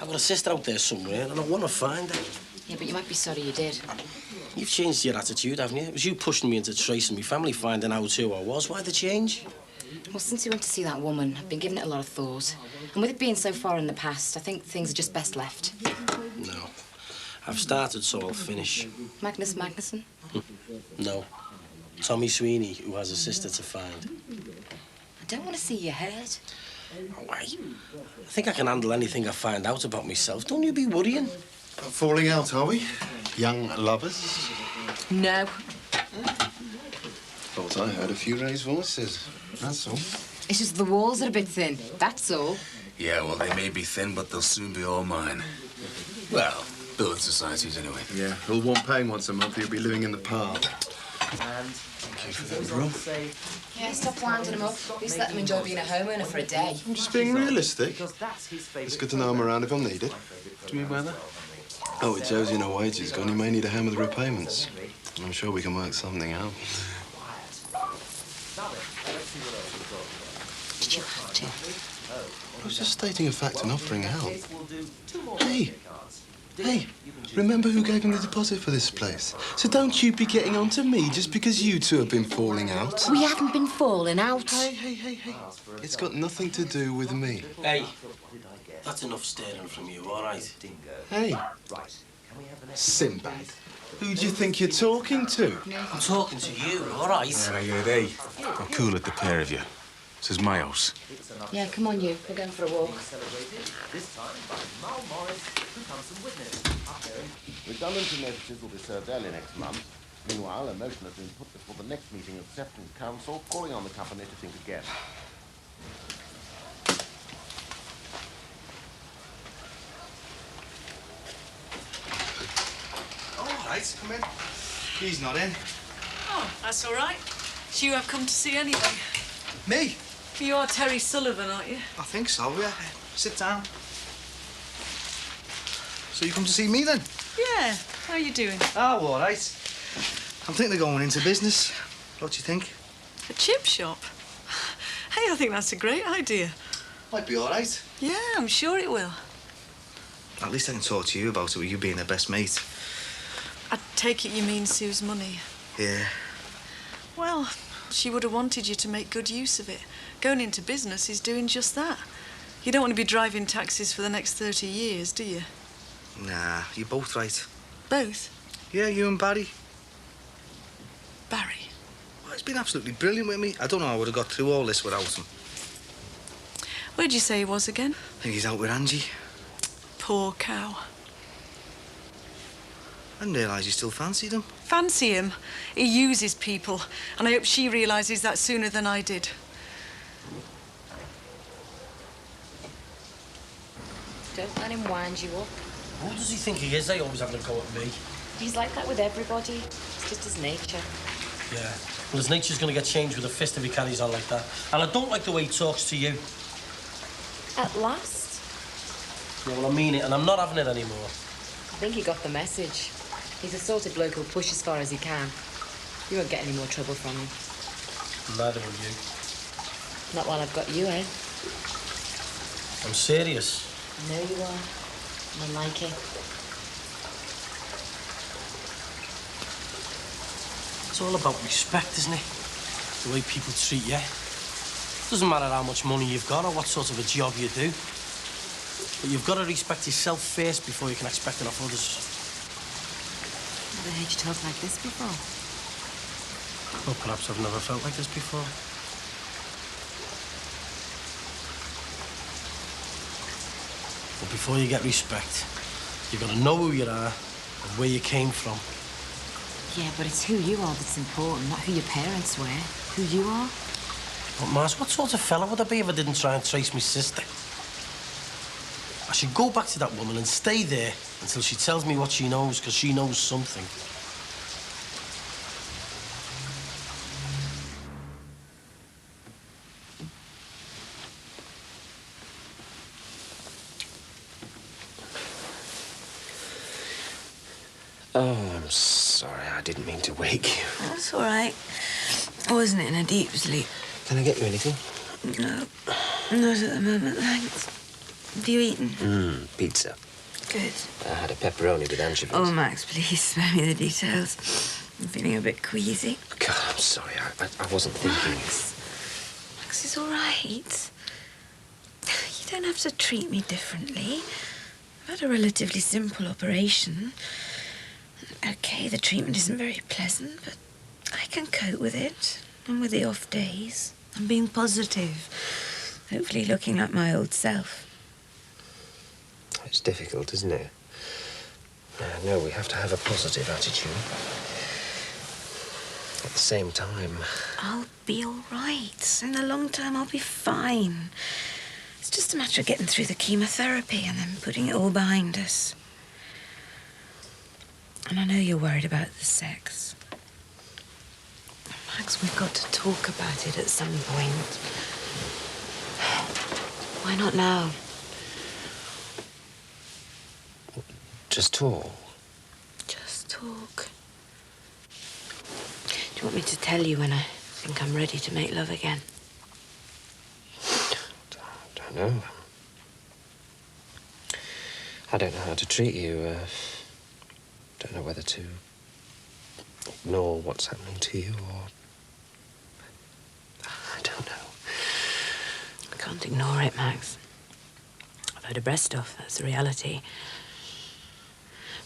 I've got a sister out there somewhere, and I want to find her. Yeah, but you might be sorry you did. You've changed your attitude, haven't you? It was you pushing me into tracing me family, finding out who I was. Why the change? Well, since we went to see that woman, I've been giving it a lot of thought. And with it being so far in the past, I think things are just best left. No. I've started, so I'll finish. Magnus Magnusson? No. Tommy Sweeney, who has a sister to find. I don't want to see you hurt. Oh, I think I can handle anything I find out about myself. Don't you be worrying. Falling out, are we? Young lovers? No. Thought I heard a few raised voices. That's all. It's just the walls are a bit thin, that's all. Yeah, well, they may be thin, but they'll soon be all mine. Well, building societies, anyway. Yeah, he'll want paying once a month. He'll be living in the park. Thank you for that, bro. Yeah, stop winding him up. At least let him enjoy being a homeowner for a day. I'm just being realistic. It's good to know I'm around if I'm needed. What do you mean by that? Oh, with Josie no wages gone, he may need a hand with the repayments. I'm sure we can work something out. Did you have to? I was just stating a fact and offering help. Hey! Hey, remember who gave him the deposit for this place? So don't you be getting on to me just because you two have been falling out. We haven't been falling out. Hey. It's got nothing to do with me. Hey, that's enough staring from you, all right? Hey, Sinbad, who do you think you're talking to? I'm talking to you, all right? Hey. I'll cool it, the pair of you. This is my house. Yeah, come on, you. We're going for a walk. Redundancy notices will be served early next month. Meanwhile, a motion has been put before the next meeting of Acceptance Council, calling on the company to think again. All right, come in. He's not in. Oh, that's all right. It's you I've come to see anyway. Me? You are Terry Sullivan, aren't you? I think so, yeah. Sit down. So you come to see me then? Yeah. How are you doing? Oh, all right. I'm thinking of going into business. What do you think? A chip shop? Hey, I think that's a great idea. Might be all right. Yeah, I'm sure it will. At least I can talk to you about it with you being her best mate. I take it you mean Sue's money. Yeah. Well, she would have wanted you to make good use of it. Going into business is doing just that. You don't want to be driving taxis for the next 30 years, do you? Nah, you're both right. Both? Yeah, you and Barry. Barry? Well, he's been absolutely brilliant with me. I don't know how I would have got through all this without him. Where'd you say he was again? I think he's out with Angie. Poor cow. I didn't realise you still fancied him. Fancy him? He uses people, and I hope she realises that sooner than I did. Don't let him wind you up. Who does he think he is? They always having a go at me. He's like that with everybody. It's just his nature. Yeah. Well, his nature's going to get changed with a fist if he carries on like that. And I don't like the way he talks to you. At last? Yeah, well, I mean it, and I'm not having it anymore. I think he got the message. He's the sort of bloke who'll push as far as he can. You won't get any more trouble from him. Neither will you. Not while I've got you, eh? I'm serious. I know you are. And I like it. It's all about respect, isn't it? The way people treat you. Doesn't matter how much money you've got or what sort of a job you do. But you've got to respect yourself first before you can expect it off others. Never heard you talk like this before. Well, perhaps I've never felt like this before. But before you get respect, you've got to know who you are and where you came from. Yeah, but it's who you are that's important, not who your parents were. Who you are. But, Mars, what sort of fella would I be if I didn't try and trace my sister? I should go back to that woman and stay there until she tells me what she knows, because she knows something. Oh, I'm sorry. I didn't mean to wake you. That's all right. I wasn't in a deep sleep. Can I get you anything? No, not at the moment, thanks. Have you eaten? Pizza. Good. I had a pepperoni with anchovies. Oh, Max, please spare me the details. I'm feeling a bit queasy. God, I'm sorry. I wasn't thinking. Max is all right. You don't have to treat me differently. I've had a relatively simple operation. OK, the treatment isn't very pleasant, but I can cope with it. And with the off days. I'm being positive. Hopefully looking like my old self. It's difficult, isn't it? No, we have to have a positive attitude. At the same time... I'll be all right. In the long term, I'll be fine. It's just a matter of getting through the chemotherapy and then putting it all behind us. And I know you're worried about the sex. Max, we've got to talk about it at some point. Why not now? Just talk. Just talk. Do you want me to tell you when I think I'm ready to make love again? Don't know. I don't know how to treat you. Don't know whether to ignore what's happening to you or... I don't know. I can't ignore it, Max. I've had a breast off, that's the reality.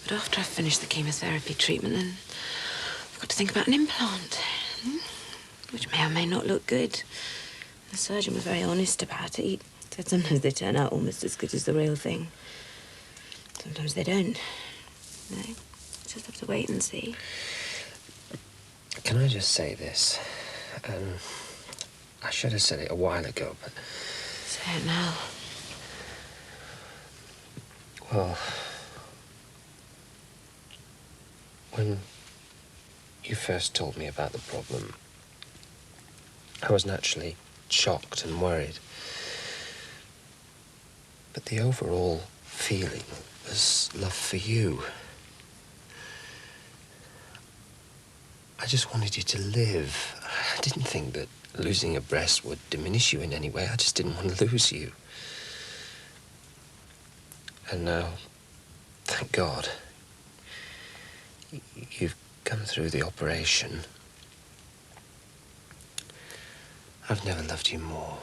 But after I've finished the chemotherapy treatment, then I've got to think about an implant, which may or may not look good. The surgeon was very honest about it. He said sometimes they turn out almost as good as the real thing. Sometimes they don't. No, just have to wait and see. Can I just say this? I should have said it a while ago, but... Say it now. Well... When you first told me about the problem, I was naturally shocked and worried. But the overall feeling was love for you. I just wanted you to live. I didn't think that losing a breast would diminish you in any way. I just didn't want to lose you. And now, thank God, you've come through the operation. I've never loved you more.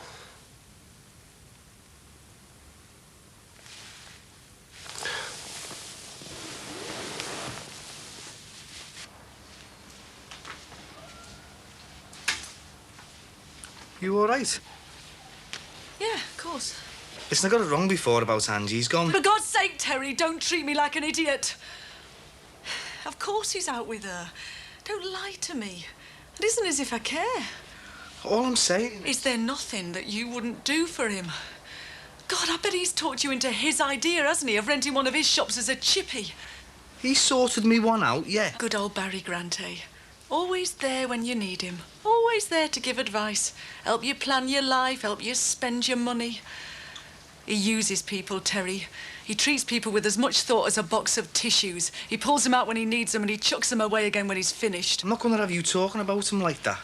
You all right? Yeah, of course. Listen, I got it wrong before about Angie. He's gone... For God's sake, Terry, don't treat me like an idiot. Of course he's out with her. Don't lie to me. It isn't as if I care. All I'm saying... Is there nothing that you wouldn't do for him? God, I bet he's talked you into his idea, hasn't he, of renting one of his shops as a chippy. He sorted me one out, yeah. Good old Barry Grant, eh? Always there when you need him. Always there to give advice. Help you plan your life, help you spend your money. He uses people, Terry. He treats people with as much thought as a box of tissues. He pulls them out when he needs them and he chucks them away again when he's finished. I'm not going to have you talking about him like that.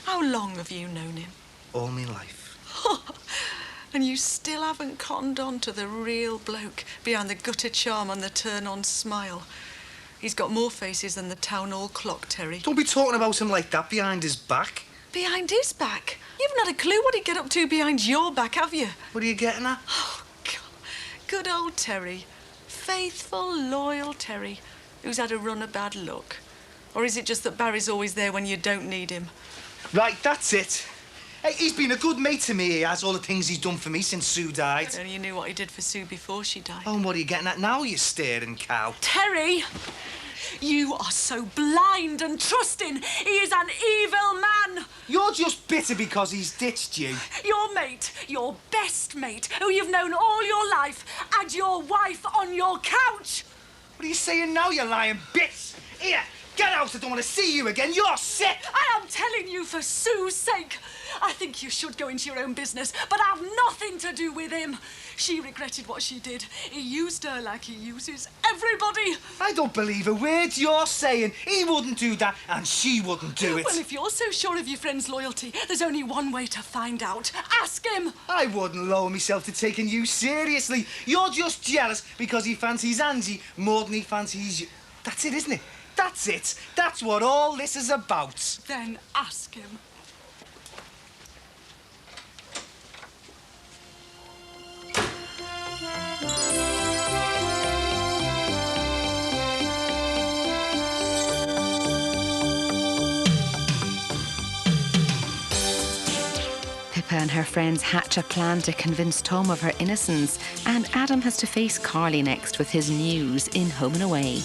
How long have you known him? All my life. And you still haven't cottoned on to the real bloke behind the gutter charm and the turn-on smile. He's got more faces than the town hall clock, Terry. Don't be talking about him like that behind his back. Behind his back? You haven't had a clue what he'd get up to behind your back, have you? What are you getting at? Oh, God. Good old Terry. Faithful, loyal Terry, who's had a run of bad luck. Or is it just that Barry's always there when you don't need him? Right, that's it. Hey, he's been a good mate to me, he has, all the things he's done for me since Sue died. And you knew what he did for Sue before she died. Oh, and what are you getting at now, you staring cow? Terry! You are so blind and trusting. He is an evil man. You're just bitter because he's ditched you. Your mate, your best mate, who you've known all your life, had your wife on your couch. What are you saying now, you lying bitch? Here, get out, I don't want to see you again. You're sick. I am telling you for Sue's sake. I think you should go into your own business, but have nothing to do with him. She regretted what she did. He used her like he uses everybody. I don't believe a word you're saying. He wouldn't do that, and she wouldn't do it. Well, if you're so sure of your friend's loyalty, there's only one way to find out. Ask him. I wouldn't lower myself to taking you seriously. You're just jealous because he fancies Angie more than he fancies you. That's it, isn't it? That's it. That's what all this is about. Then ask him. Pippa and her friends hatch a plan to convince Tom of her innocence, and Adam has to face Carly next with his news in Home and Away.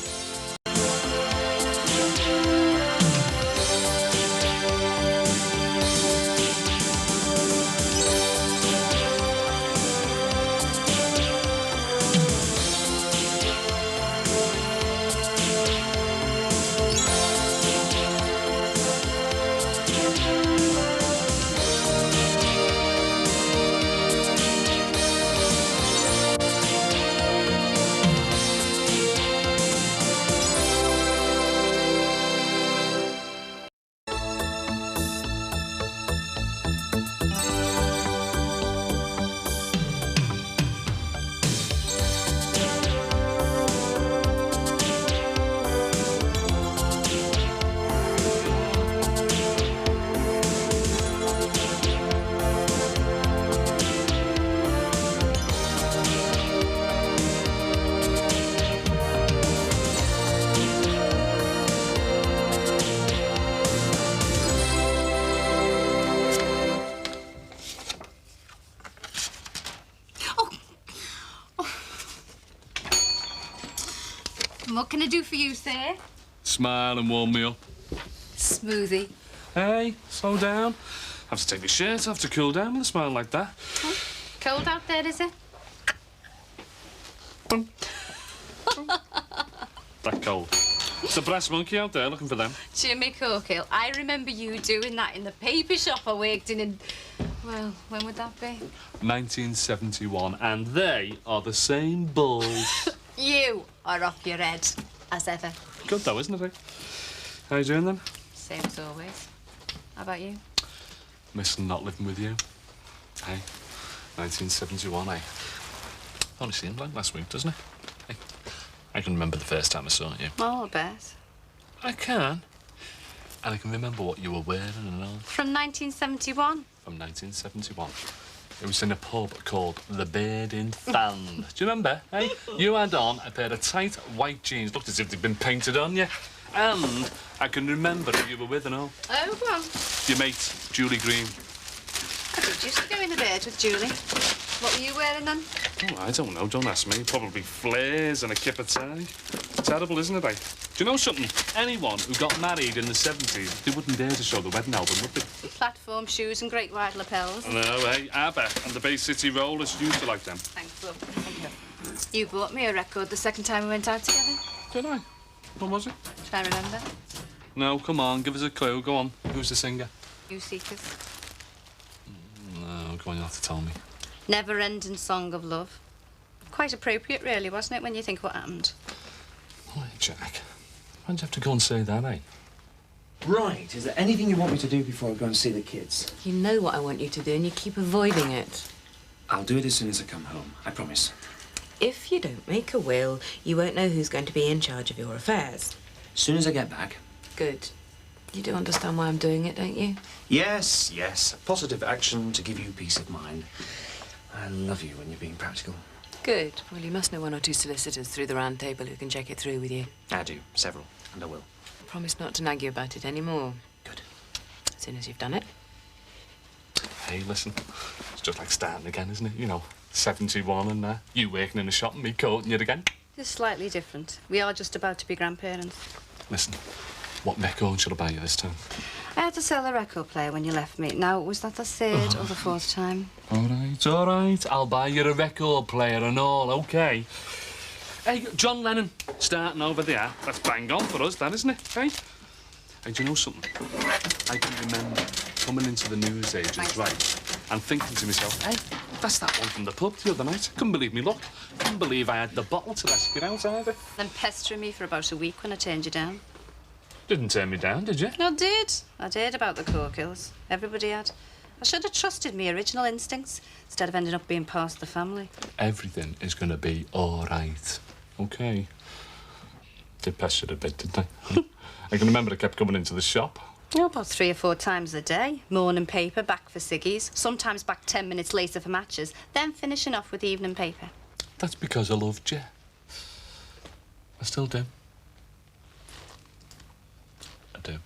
What can I do for you, sir? Smile and warm me up. Smoothie. Hey, slow down. I have to take my shirt off to cool down with a smile like that. Oh, cold out there, is it? That cold. It's a brass monkey out there looking for them. Jimmy Corkill, I remember you doing that in the paper shop I worked in, well, when would that be? 1971, and they are the same balls. You are off your head, as ever. Good though, isn't it? How you doing then? Same as always. How about you? Missing not living with you. Hey, 1971, eh? Only seemed like last week, doesn't it? Hey, I can remember the first time I saw you. Oh, I bet. I can. And I can remember what you were wearing and all. From 1971? From 1971. It was in a pub called The Bird in Fan. Do you remember? Hey, you had on a pair of tight white jeans. Looked as if they'd been painted on you. And I can remember who you were with and all. Oh, go on. Your mate, Julie Green. I did used to go in the bed with Julie. What were you wearing then? Oh, I don't know. Don't ask me. Probably flares and a kipper tie. Terrible, isn't it, eh? Do you know something? Anyone who got married in the 70s, they wouldn't dare to show the wedding album, would they? Platform shoes and great wide lapels. No, eh? ABBA and the Bay City Rollers used to like them. Thanks, love. You bought me a record the second time we went out together. Did I? What was it? Try and remember. No, come on, give us a clue. Go on. Who's the singer? You Seekers. No, go on, you'll have to tell me. Never-ending Song of Love. Quite appropriate, really, wasn't it, when you think what happened? Why, Jack? Why'd you have to go and say that, eh? Right, is there anything you want me to do before I go and see the kids? You know what I want you to do and you keep avoiding it. I'll do it as soon as I come home, I promise. If you don't make a will, you won't know who's going to be in charge of your affairs. As soon as I get back. Good. You do understand why I'm doing it, don't you? Yes, yes. Positive action to give you peace of mind. I love you when you're being practical. Good. Well, you must know one or two solicitors through the round table who can check it through with you. I do, several, and I will. Promise not to nag you about it anymore. Good. As soon as you've done it. Hey, listen, it's just like starting again, isn't it? You know, 71 and you working in a shop and me courting you again. It's slightly different. We are just about to be grandparents. Listen, what record should I buy you this time? I had to sell the record player when you left me. Now, was that the third or the fourth time? All right, I'll buy you a record player and all, OK? Hey, John Lennon, starting over there. That's bang on for us, that, isn't it? Hey? Hey, do you know something? I can remember coming into the news agents, right, and thinking to myself, hey, that's that one from the pub the other night. Couldn't believe me luck. Couldn't believe I had the bottle to rescue out either. Then pestering me for about a week when I turned you down. Didn't turn me down, did you? I did. I did about the Corkills. Everybody had. I should have trusted my original instincts instead of ending up being past the family. Everything is going to be all right, OK? Did pester a bit, didn't I? I can remember I kept coming into the shop. Oh, about 3 or 4 times a day. Morning paper, back for ciggies. Sometimes back 10 minutes later for matches. Then finishing off with the evening paper. That's because I loved you. I still do. I do.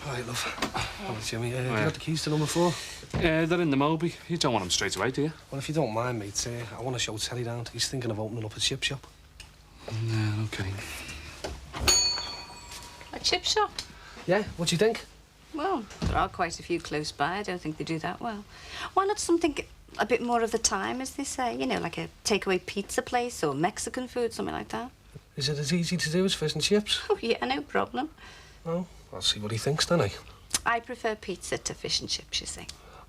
All right, love. Oh, Jimmy, you got the keys to number 4? They're in the Moby. You don't want them straight away, do you? Well, if you don't mind, mate, I want to show Terry down. He's thinking of opening up a chip shop. Yeah, OK. A chip shop? Yeah, what do you think? Well, there are quite a few close by. I don't think they do that well. Why not something a bit more of the time, as they say? You know, like a takeaway pizza place or Mexican food, something like that. Is it as easy to do as fish and chips? Oh, yeah, no problem. Oh, I'll see what he thinks, don't I? I prefer pizza to fish and chips, you see.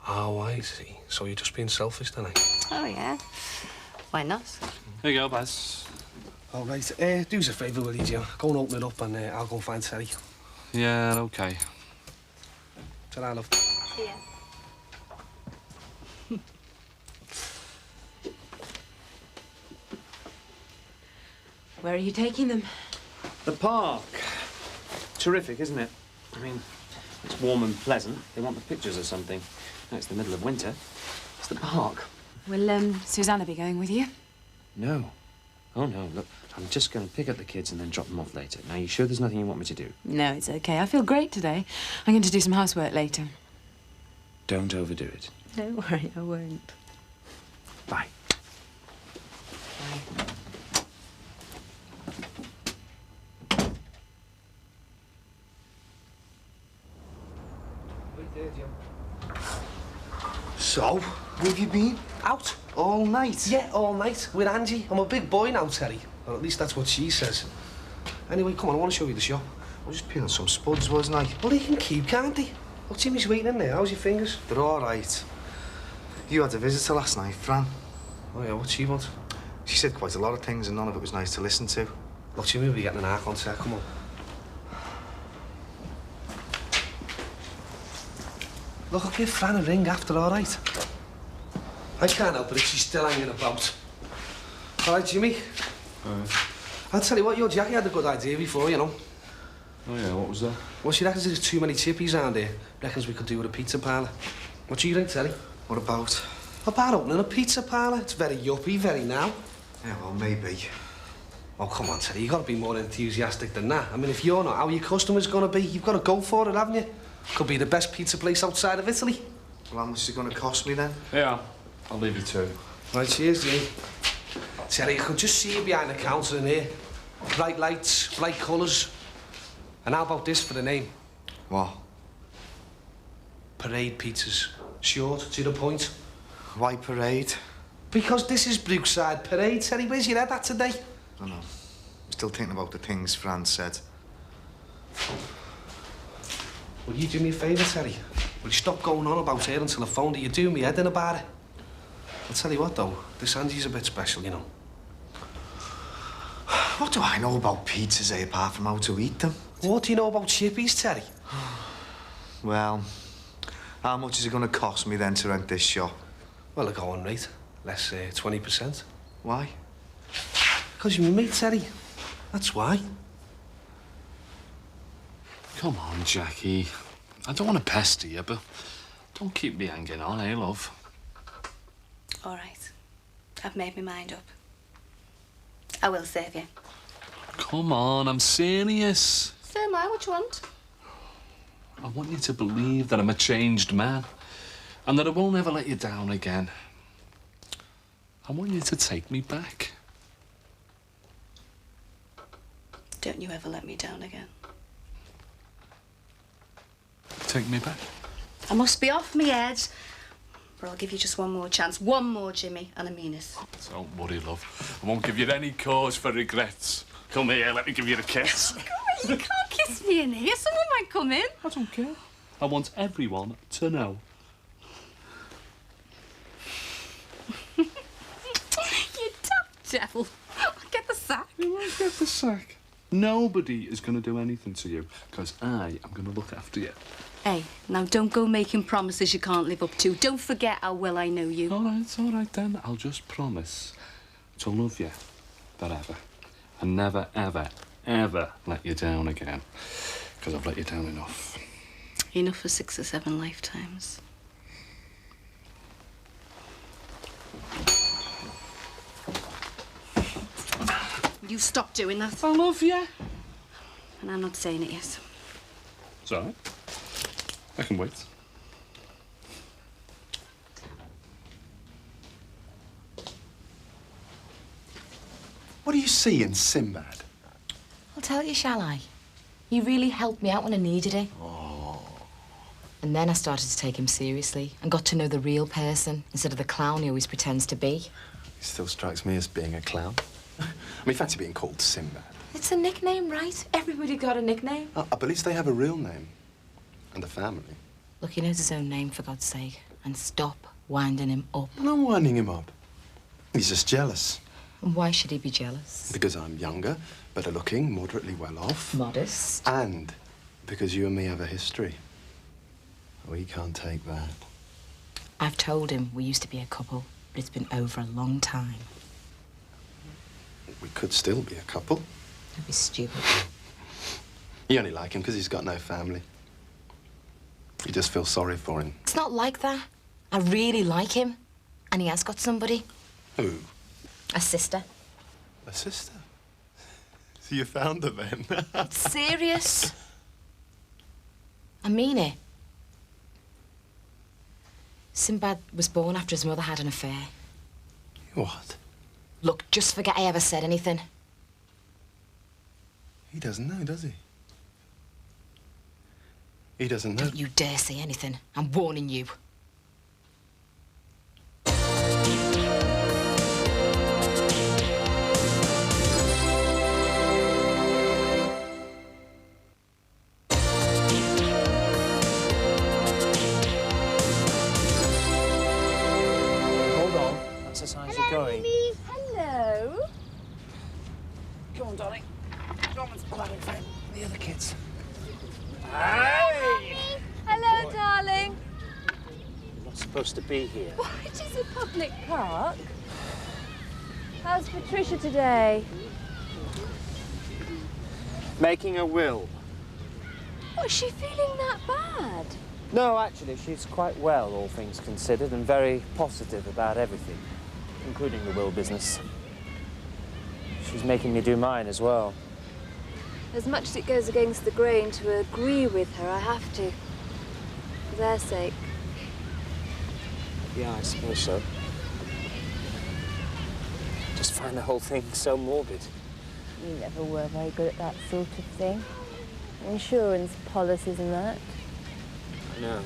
Oh, I see. So you're just being selfish, don't I? Oh, yeah. Why not? Here you go, Baz. All right, do us a favour, will you, Jim? Go and open it up and I'll go and find Terry. Yeah, OK. Ta-ra, love. Yeah. Where are you taking them? The park. Terrific, isn't it? I mean, it's warm and pleasant. They want the pictures or something. No, it's the middle of winter. It's the park. Will, Susanna be going with you? No. Oh, no, look, I'm just going to pick up the kids and then drop them off later. Now, you sure there's nothing you want me to do? No, it's OK. I feel great today. I'm going to do some housework later. Don't overdo it. Don't worry, I won't. Bye. Bye. So, where have you been? Out. All night? Yeah, all night. With Angie. I'm a big boy now, Terry. Or at least that's what she says. Anyway, come on, I want to show you the shop. I was just peeling some spuds, wasn't I? Well, they can keep, can't they? Look, Jimmy's waiting in there. How's your fingers? They're all right. You had a visitor last night, Fran. Oh, yeah, what'd she want? She said quite a lot of things and none of it was nice to listen to. Look, Jimmy will be getting an arc on set. Come on. Look, I'll give Fran a ring after, all right? I can't help it if she's still hanging about. All right, Jimmy? I'll tell you what, your Jackie had a good idea before, you know. Oh, yeah, what was that? Well, she reckons there's too many chippies around here. Reckons we could do with a pizza parlour. What do you think, Terry? What about? About opening a pizza parlour. It's very yuppie, very now. Yeah, well, maybe. Oh, come on, Terry, you've got to be more enthusiastic than that. I mean, if you're not how your customer's going to be, you've got to go for it, haven't you? Could be the best pizza place outside of Italy. Well, how much is it going to cost me, then? Yeah, I'll leave you to it. Right, cheers, Jimmy. Terry, I could just see you behind the counter in here. Bright lights, bright colours. And how about this for the name? What? Parade Pizzas. Short, to the point. Why Parade? Because this is Brookside Parade, Terry. Where's your head at today? I don't know. I'm still thinking about the things Fran said. Will you do me a favour, Terry? Will you stop going on about her until I phone that you do me head in about it? I'll tell you what, though. This Angie's a bit special, you know. What do I know about pizzas, apart from how to eat them? What do you know about chippies, Terry? Well, How much is it going to cost me then to rent this shop? Well, a going rate. Let's say 20%. Why? Because you're my mate, Terry. That's why. Come on, Jackie. I don't want to pester you, but don't keep me hanging on, eh, love? All right. I've made my mind up. I will save you. Come on, I'm serious. So am I. What you want? I want you to believe that I'm a changed man and that I won't ever let you down again. I want you to take me back. Don't you ever let me down again. Take me back. I must be off my head, but I'll give you just one more chance. One more, Jimmy, and I mean it. Don't worry, love. I won't give you any cause for regrets. Come here, let me give you a kiss. Come on, you can't kiss me in here. Someone might come in. I don't care. I want everyone to know. You daft devil. I'll get the sack. You won't get the sack. Nobody is going to do anything to you, because I am going to look after you. Hey, now don't go making promises you can't live up to. Don't forget how well I know you. All right then. I'll just promise to love you forever and never, ever, ever let you down again, because I've let you down enough. Enough for 6 or 7 lifetimes. You stop doing that. I love you. And I'm not saying it yet. It's all right. I can wait. What do you see in Sinbad? I'll tell you, shall I? He really helped me out when I needed it. Oh. And then I started to take him seriously and got to know the real person instead of the clown he always pretends to be. He still strikes me as being a clown. I mean, fancy being called Sinbad. It's a nickname, right? Everybody got a nickname. But at least they have a real name. And a family. Look, he knows his own name, for God's sake. And stop winding him up. I'm not winding him up. He's just jealous. And why should he be jealous? Because I'm younger, better looking, moderately well off. Modest. And because you and me have a history. Oh, he can't take that. I've told him we used to be a couple, but it's been over a long time. We could still be a couple. Don't be stupid. You only like him because he's got no family. You just feel sorry for him. It's not like that. I really like him. And he has got somebody. Who? A sister. A sister? So you found her then? It's serious. I mean it. Sinbad was born after his mother had an affair. What? Look, just forget I ever said anything. He doesn't know, does he? He doesn't know. Don't you dare say anything. I'm warning you. Hold on. That's the signs you're going. Hello. Come on, darling. Come on, Gladys, the other kids. Hello, darling. You're not supposed to be here. Well, it is a public park. How's Patricia today? Making a will. What, is she feeling that bad? No, actually, she's quite well, all things considered, and very positive about everything, including the will business. She's making me do mine as well. As much as it goes against the grain to agree with her, I have to. For their sake. Yeah, I suppose so. Just find the whole thing so morbid. You never were very good at that sort of thing. Insurance policies and that. I know.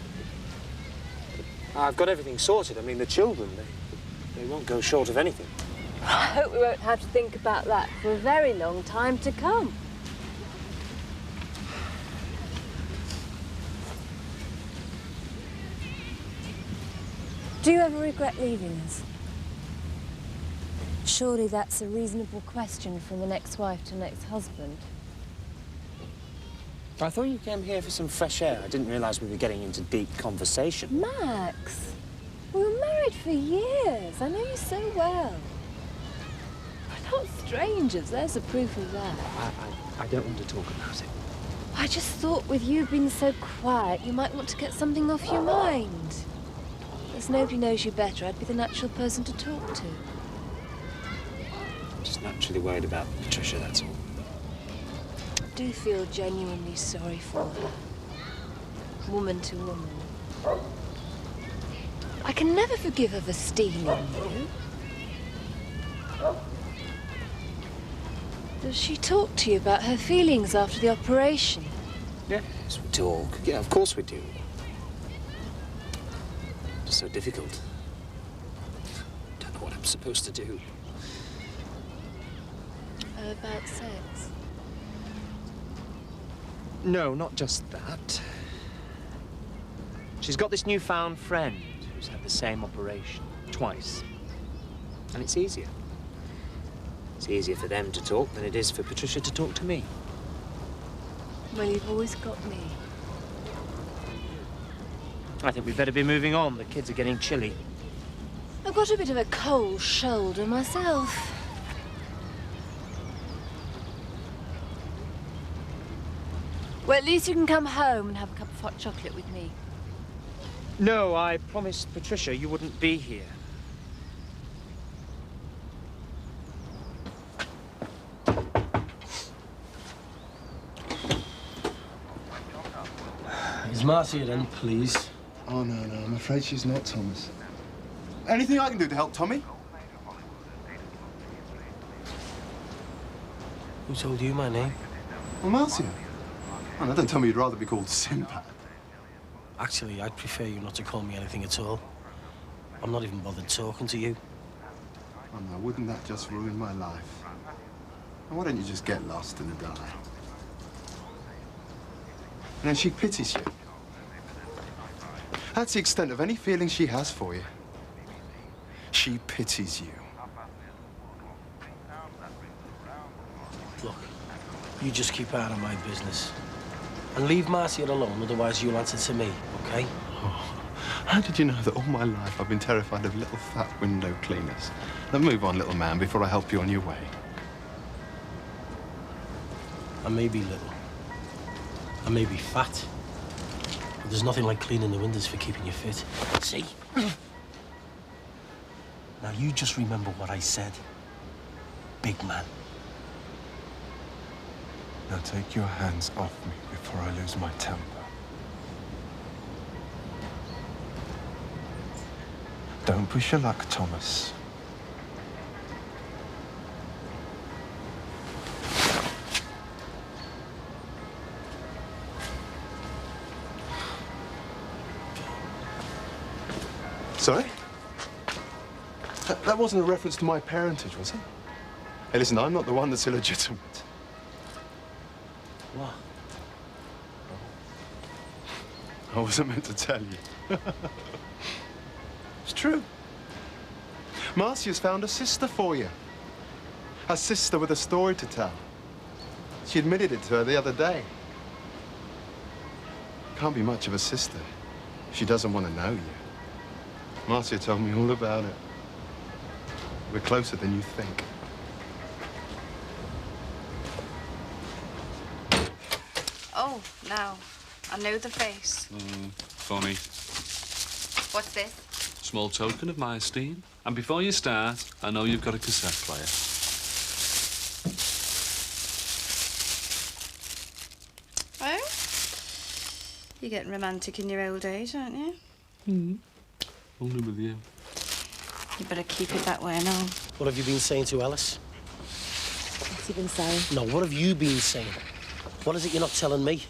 I've got everything sorted. I mean, the children, they won't go short of anything. I hope we won't have to think about that for a very long time to come. Do you ever regret leaving us? Surely that's a reasonable question from an ex-wife to an ex-husband. I thought you came here for some fresh air. I didn't realise we were getting into deep conversation. Max, we were married for years. I know you so well. We're not strangers. There's the proof of that. I don't want to talk about it. I just thought with you being so quiet, you might want to get something off your mind. As nobody knows you better, I'd be the natural person to talk to. I'm just naturally worried about Patricia, that's all. I do feel genuinely sorry for her. Woman to woman. I can never forgive her for stealing you. Does she talk to you about her feelings after the operation? Yes, we talk. Yeah, of course we do. It's so difficult. Don't know what I'm supposed to do. About sex? No, not just that. She's got this newfound friend who's had the same operation twice. And it's easier. It's easier for them to talk than it is for Patricia to talk to me. Well, you've always got me. I think we'd better be moving on. The kids are getting chilly. I've got a bit of a cold shoulder myself. Well, at least you can come home and have a cup of hot chocolate with me. No, I promised Patricia you wouldn't be here. Is Marcia in, please? Oh, no, I'm afraid she's not, Thomas. Anything I can do to help Tommy? Who told you my name? Well, Marcia. Oh, no, don't tell me you'd rather be called Sinbad. Actually, I'd prefer you not to call me anything at all. I'm not even bothered talking to you. Oh, no, wouldn't that just ruin my life? And why don't you just get lost and die? And then she pities you. That's the extent of any feeling she has for you. She pities you. Look, you just keep out of my business. And leave Marcia alone, otherwise you'll answer to me, OK? Oh, how did you know that all my life I've been terrified of little fat window cleaners? Now move on, little man, before I help you on your way. I may be little. I may be fat. But there's nothing like cleaning the windows for keeping you fit. See? Now you just remember what I said. Big man. Now take your hands off me before I lose my temper. Don't push your luck, Thomas. Sorry? That wasn't a reference to my parentage, was it? Hey, listen, I'm not the one that's illegitimate. What? I wasn't meant to tell you. It's true. Marcia's found a sister for you. A sister with a story to tell. She admitted it to her the other day. Can't be much of a sister. She doesn't want to know you. Marcia told me all about it. We're closer than you think. Oh, now. I know the face. Funny. What's this? Small token of my esteem. And before you start, I know you've got a cassette player. Oh? You're getting romantic in your old age, aren't you? Only with you. You better keep it that way now. What have you been saying to Alice? What's he been saying? No, what have you been saying? What is it you're not telling me?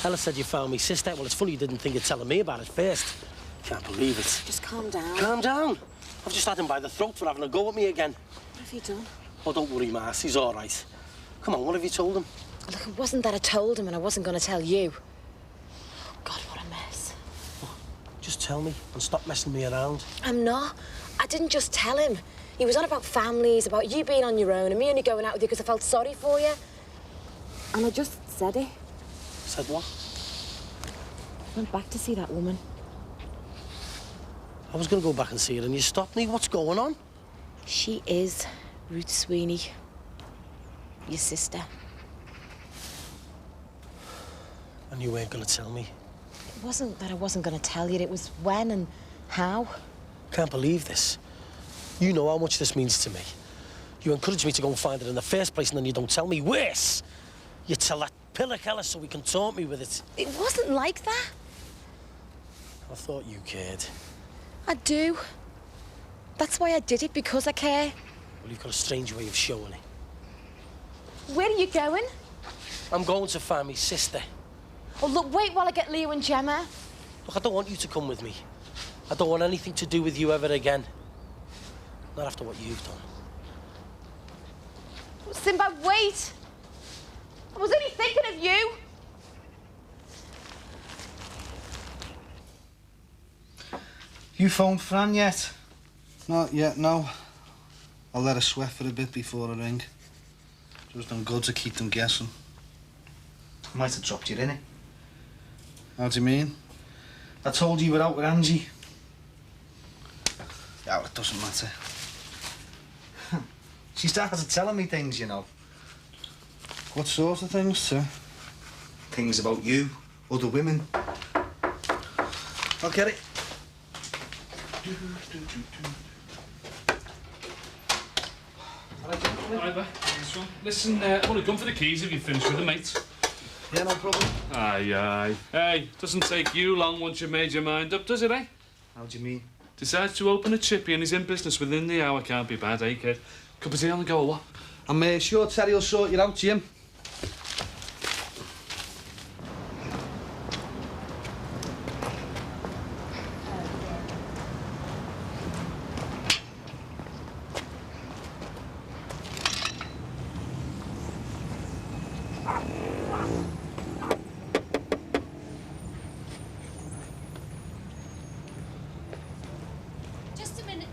Alice said you found me sister. Well, it's funny you didn't think of telling me about it first. Can't believe it. Just calm down. Calm down. I've just had him by the throat for having a go at me again. What have you done? Oh, don't worry, Mars. He's all right. Come on, what have you told him? Look, it wasn't that I told him and I wasn't going to tell you. God, what a mess. Just tell me and stop messing me around. I'm not. I didn't just tell him. He was on about families, about you being on your own and me only going out with you because I felt sorry for you. And I just said it. Said what? Went back to see that woman. I was going to go back and see her and you stopped me. What's going on? She is Ruth Sweeney. Your sister. And you weren't going to tell me? It wasn't that I wasn't going to tell you. It was when and how. Can't believe this. You know how much this means to me. You encouraged me to go and find it in the first place and then you don't tell me. Worse! You tell that pillar Keller so we can taunt me with it. It wasn't like that. I thought you cared. I do. That's why I did it, because I care. Well, you've got a strange way of showing it. Where are you going? I'm going to find my sister. Oh, look, wait while I get Leo and Gemma. Look, I don't want you to come with me. I don't want anything to do with you ever again. Not after what you've done. Simba, wait! I was only thinking of you. You phoned Fran yet? Not yet, no. I'll let her sweat for a bit before I ring. Just done good to keep them guessing. I might have dropped you in it. How do you mean? I told you you were out with Angie. Yeah, well, it doesn't matter. She started telling me things, you know. What sort of things, sir? Things about you, other women. I'll get it. Ivor, this one. Listen, I want to come for the keys if you've finished with them, mate. Yeah, no problem. Aye, aye. Hey, doesn't take you long once you've made your mind up, does it, eh? How do you mean? Decides to open a chippy and he's in business within the hour. Can't be bad, eh, kid? Cup of tea on the go, or what? I'm sure Terry will sort you out, Jim. Just a minute.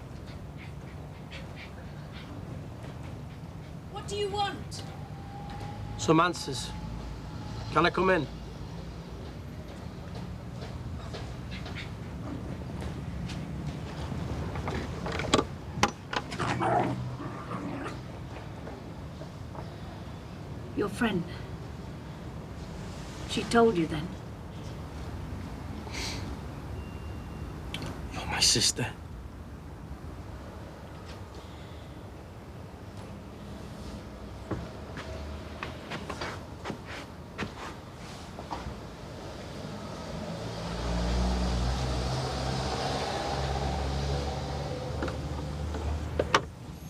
What do you want? Some answers. Can I come in? Your friend. She told you then? You're my sister.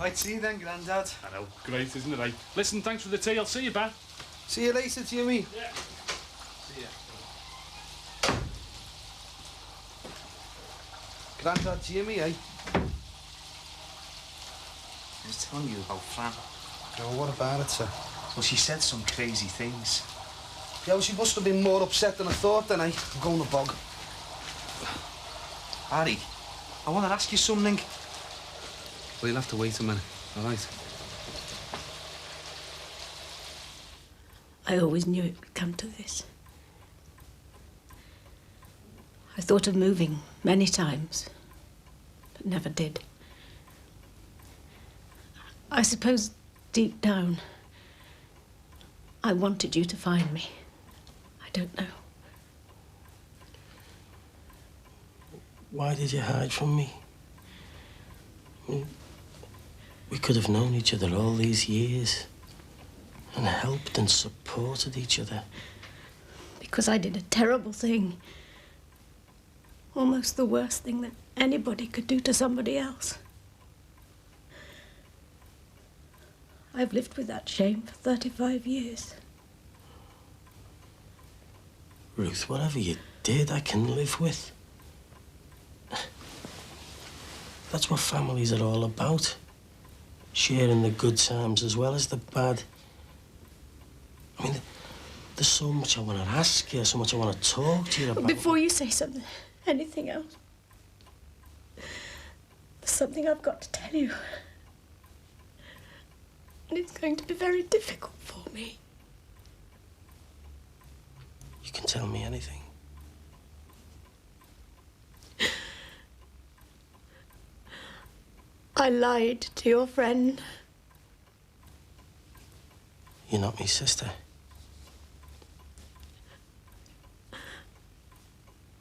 Right, see you then, Grandad. I know, great, isn't it, eh? Listen, thanks for the tea. I'll see you back. See you later, Jimmy. Yeah. See ya. Grandad Jimmy, eh? I was telling you about Fran. Oh, what about it, sir? Well, she said some crazy things. Yeah, well, she must have been more upset than I thought, then, eh? I'm going to bog. Harry, I want to ask you something. Well, you'll have to wait a minute, all right? I always knew it would come to this. I thought of moving many times, but never did. I suppose deep down, I wanted you to find me. I don't know. Why did you hide from me? We could have known each other all these years and helped and supported each other. Because I did a terrible thing. Almost the worst thing that anybody could do to somebody else. I've lived with that shame for 35 years. Ruth, whatever you did, I can live with. That's what families are all about. Sharing the good times as well as the bad. I mean, there's so much I want to ask you, so much I want to talk to you about. Before you say something, anything else, there's something I've got to tell you. And it's going to be very difficult for me. You can tell me anything. I lied to your friend. You're not my sister.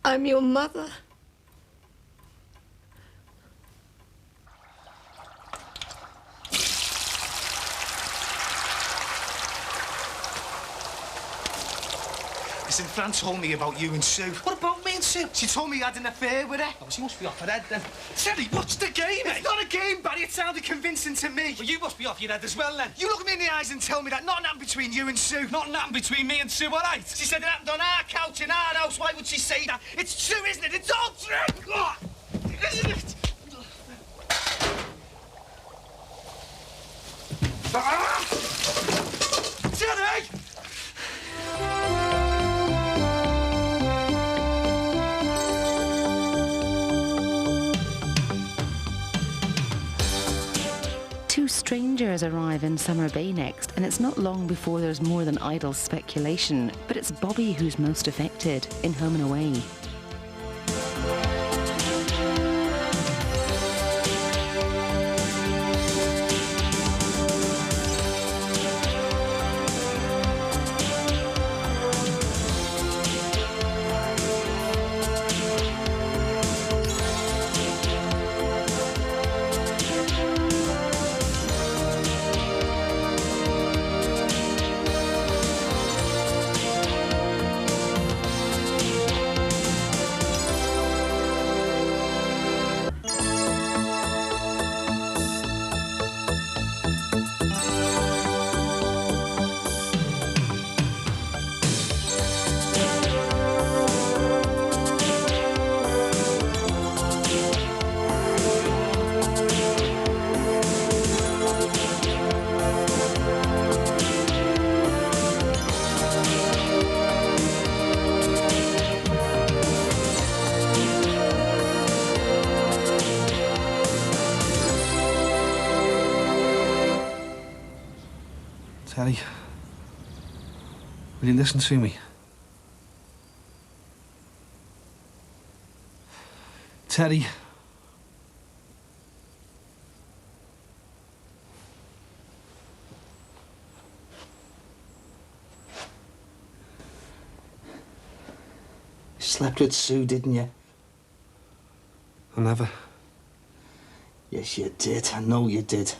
I'm your mother. Listen, Fran told me about you and Sue. What about me and Sue? She told me you had an affair with her. Oh, she must be off her head then. Terry, what's the game, eh? It's not a game, Barry. It sounded convincing to me. Well, you must be off your head as well, then. You look me in the eyes and tell me that nothing happened between you and Sue. Nothing happened between me and Sue, all right? She said it happened on our couch in our house. Why would she say that? It's true, isn't it? It's all true! Oh, isn't it? Ah! Terry! Two strangers arrive in Summer Bay next, and it's not long before there's more than idle speculation, but it's Bobby who's most affected in Home and Away. Terry, will you listen to me? Terry. You slept with Sue, didn't you? I never. Yes, you did. I know you did.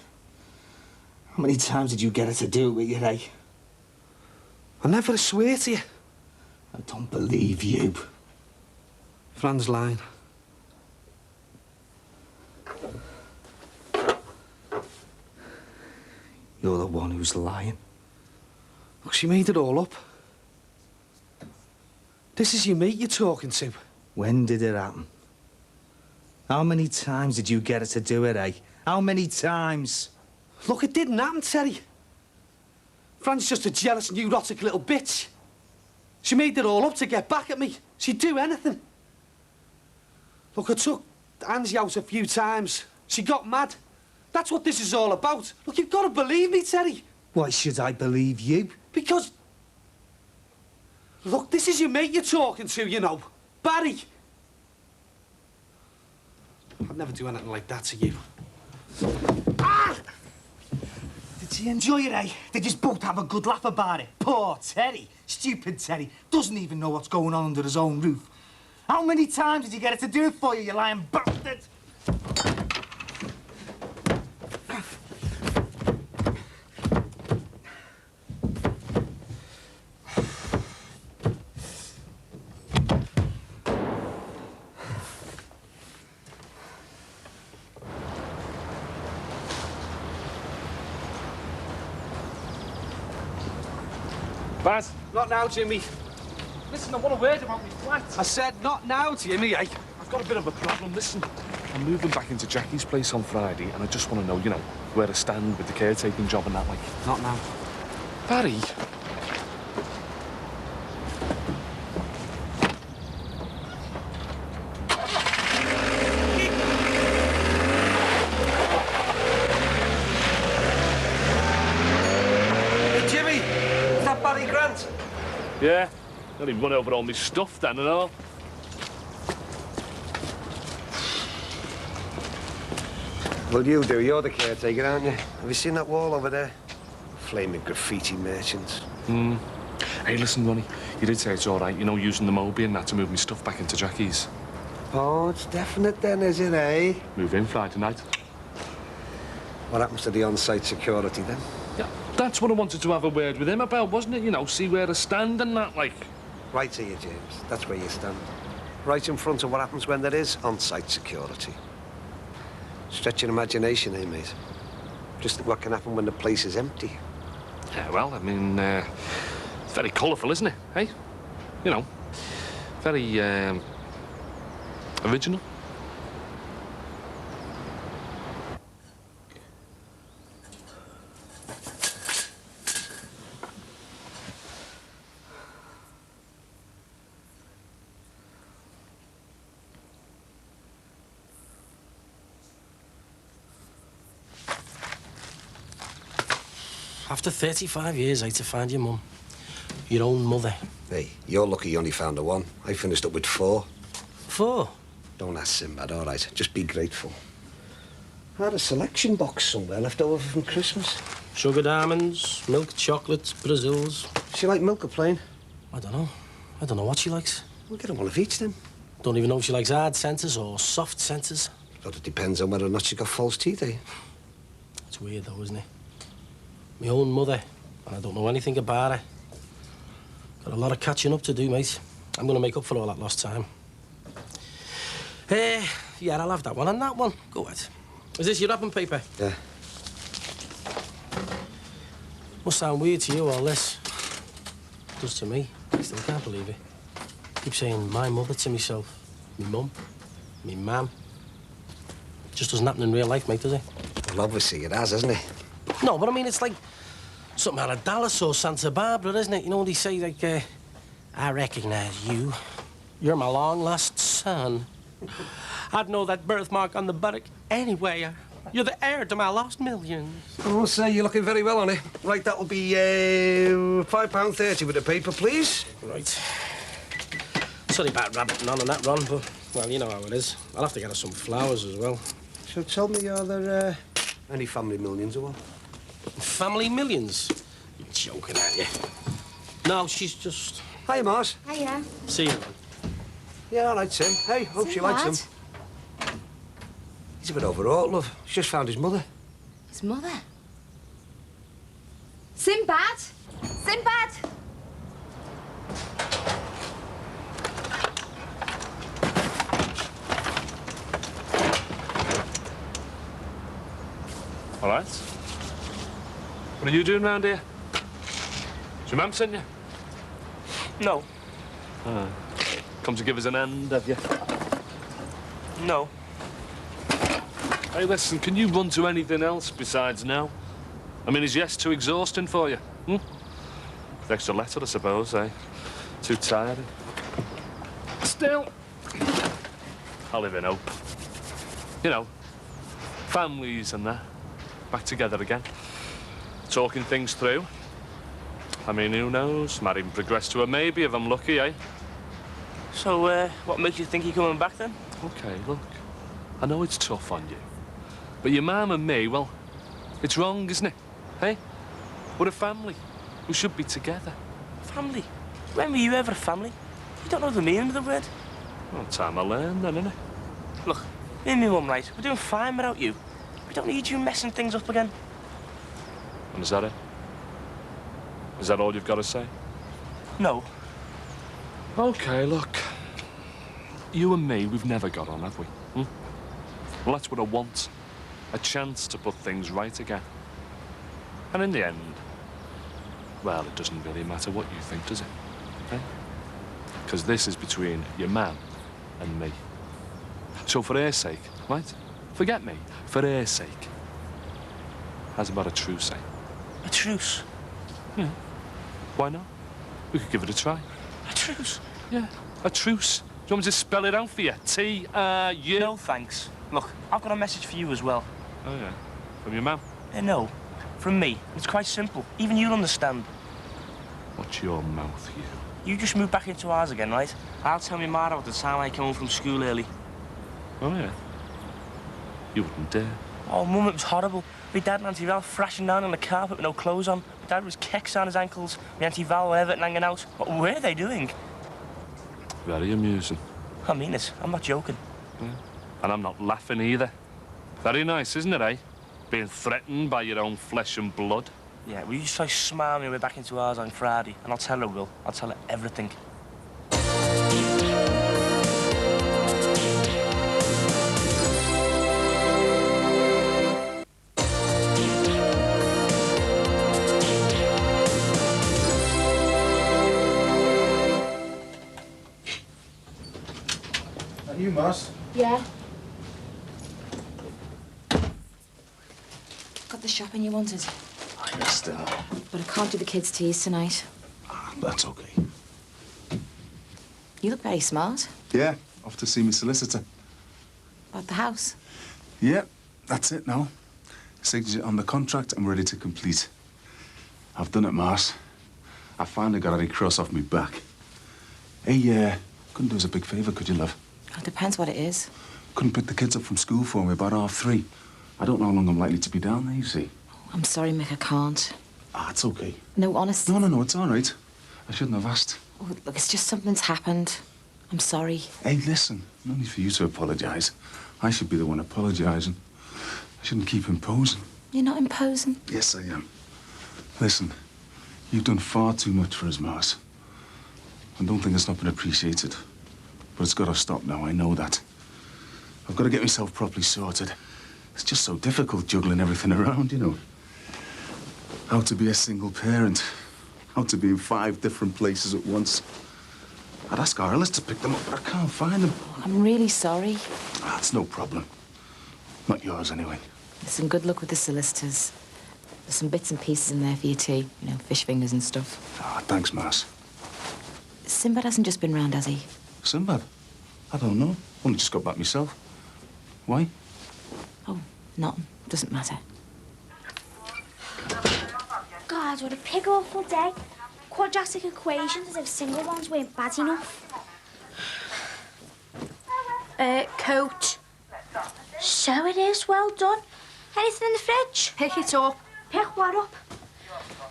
How many times did you get her to do it with you, eh? I never, I swear to you. I don't believe you. Fran's lying. You're the one who's lying. Look, she made it all up. This is your mate you're talking to. When did it happen? How many times did you get her to do it, eh? How many times? Look, it didn't happen, Terry. Fran's just a jealous, neurotic little bitch. She made it all up to get back at me. She'd do anything. Look, I took Angie out a few times. She got mad. That's what this is all about. Look, you've got to believe me, Terry. Why should I believe you? Because... Look, this is your mate you're talking to, you know. Barry. I'd never do anything like that to you. Ah! Did she enjoy it, eh? They just both have a good laugh about it. Poor Terry. Stupid Terry. Doesn't even know what's going on under his own roof. How many times did you get it to do it for you, you lying bastard? Baz? Not now, Jimmy. Listen, I want a word about my flat. I said not now, Jimmy, eh? I've got a bit of a problem. Listen, I'm moving back into Jackie's place on Friday, and I just want to know, you know, where I stand with the caretaking job and that, like. Not now. Barry? Hey, Jimmy, is that Barry Grant? Yeah. Not even run over all my stuff then and all. Well, you do. You're the caretaker, aren't you? Have you seen that wall over there? Flaming graffiti merchants. Hey, listen, Ronnie. You did say it's all right, you know, using the Moby and that to move my stuff back into Jackie's. Oh, it's definite then, is it, eh? Move in Friday night. What happens to the on-site security then? Yeah, that's what I wanted to have a word with him about, wasn't it? You know, see where I stand and that, like. Right here, James. That's where you stand. Right in front of what happens when there is on-site security. Stretch your imagination, eh, mate? Just what can happen when the place is empty. Yeah, well, I mean, it's very colourful, isn't it, hey? You know, very, original. After 35 years, I had to find your mum. Your own mother. Hey, you're lucky you only found the one. I finished up with 4. 4? Don't ask Sinbad, all right? Just be grateful. I had a selection box somewhere left over from Christmas. Sugared almonds, milk chocolates, Brazils. She like milk or plain? I don't know. I don't know what she likes. We'll get her one of each then. Don't even know if she likes hard centres or soft centres. But it depends on whether or not she's got false teeth, eh? It's weird though, isn't it? My own mother, and I don't know anything about her. Got a lot of catching up to do, mate. I'm gonna make up for all that lost time. Yeah, I'll have that one and that one. Go ahead. Is this your wrapping paper? Yeah. Must sound weird to you, all this. It does to me. I still can't believe it. Keep saying my mother to myself. Me mum. Me mam. It just doesn't happen in real life, mate, does it? Well, obviously it has, hasn't it? No, but I mean, it's like something out of Dallas or Santa Barbara, isn't it? You know, they say, like, I recognise you. You're my long-lost son. I'd know that birthmark on the buttock anyway. You're the heir to my lost millions. I must say, you're looking very well on it. Right, that'll be £5.30 with the paper, please. Right. Sorry about rabbiting on that, Ron, but, well, you know how it is. I'll have to get her some flowers as well. So tell me, are there any family millions or what? Family millions? You're joking, aren't you? No, she's just... Hiya, Mars. Hiya. See you, Ron. Yeah, all right, Tim. Hey, hope she likes him. He's a bit overwrought, love. He's just found his mother. His mother? Sinbad! Sinbad! All right. What are you doing round here? Has your mum sent you? No. Ah. Come to give us an hand, have you? No. Hey, listen, can you run to anything else besides now? I mean, is yes too exhausting for you? Extra letter, I suppose, eh? Too tiring. Still, I live in hope. You know, families and that. Back together again. Talking things through. I mean, who knows? Might even progress to a maybe if I'm lucky, eh? So, what makes you think you're coming back then? OK, look. I know it's tough on you. But your mum and me, well, it's wrong, isn't it? Hey? We're a family. We should be together. Family? When were you ever a family? You don't know the meaning of the word. Well, time I learned then, innit? Look, me and my mum, right, we're doing fine without you. We don't need you messing things up again. And is that it? Is that all you've got to say? No. OK, look. You and me, we've never got on, have we? Well, that's what I want. A chance to put things right again. And in the end, well, it doesn't really matter what you think, does it? Eh? Because this is between your man and me. So for her sake, right? Forget me. For her sake. How's about a truce, eh? A truce? Yeah. Why not? We could give it a try. A truce? Yeah, a truce. Do you want me to spell it out for you? T-R-U? No, thanks. Look, I've got a message for you as well. Oh, yeah? From your mum? No, from me. It's quite simple. Even you'll understand. Watch your mouth, you. you just move back into ours again, right? I'll tell me Ma about the time I came home from school early. Oh, yeah? You wouldn't dare. Oh, Mum, it was horrible. My dad and Auntie Val thrashing down on the carpet with no clothes on. My dad was kecks on his ankles. My Auntie Val were Everton hanging out. What were they doing? Very amusing. I mean it. I'm not joking. Yeah. And I'm not laughing either. Very nice, isn't it, eh? Being threatened by your own flesh and blood. Yeah, will you just try smile me way back into ours on Friday? And I'll tell her, Will. I'll tell her everything. You must. Yeah. Got the shopping you wanted. I missed it. But I can't do the kids' teas tonight. That's okay. You look very smart. Yeah, off to see my solicitor. About the house. Yeah, that's it now. Signature on the contract, I'm ready to complete. I've done it, Mars. I finally got any cross off my back. Hey, couldn't do us a big favour, could you, love? It depends what it is. Couldn't pick the kids up from school for me about 3:30. I don't know how long I'm likely to be down there, you see. I'm sorry, Mick, I can't. It's okay. No, honestly. No, it's all right. I shouldn't have asked. Oh, look, it's just something's happened. I'm sorry. Hey, listen, no need for you to apologise. I should be the one apologising. I shouldn't keep imposing. You're not imposing. Yes, I am. Listen, you've done far too much for us, Mars. I don't think it's not been appreciated. But it's got to stop now, I know that. I've got to get myself properly sorted. It's just so difficult juggling everything around, you know. How to be a single parent. How to be in 5 different places at once. I'd ask Ireland to pick them up, but I can't find them. I'm really sorry. That's no problem. Not yours, anyway. Listen, good luck with the solicitors. There's some bits and pieces in there for your tea. You know, fish fingers and stuff. Thanks, Mars. Sinbad hasn't just been round, has he? Sinbad? I don't know. Only just got back myself. Why? Oh, nothing. Doesn't matter. God, what a pig awful day. Quadratic equations as if single ones weren't bad enough. Coat. So it is, well done. Anything in the fridge? Pick it up. Pick what up?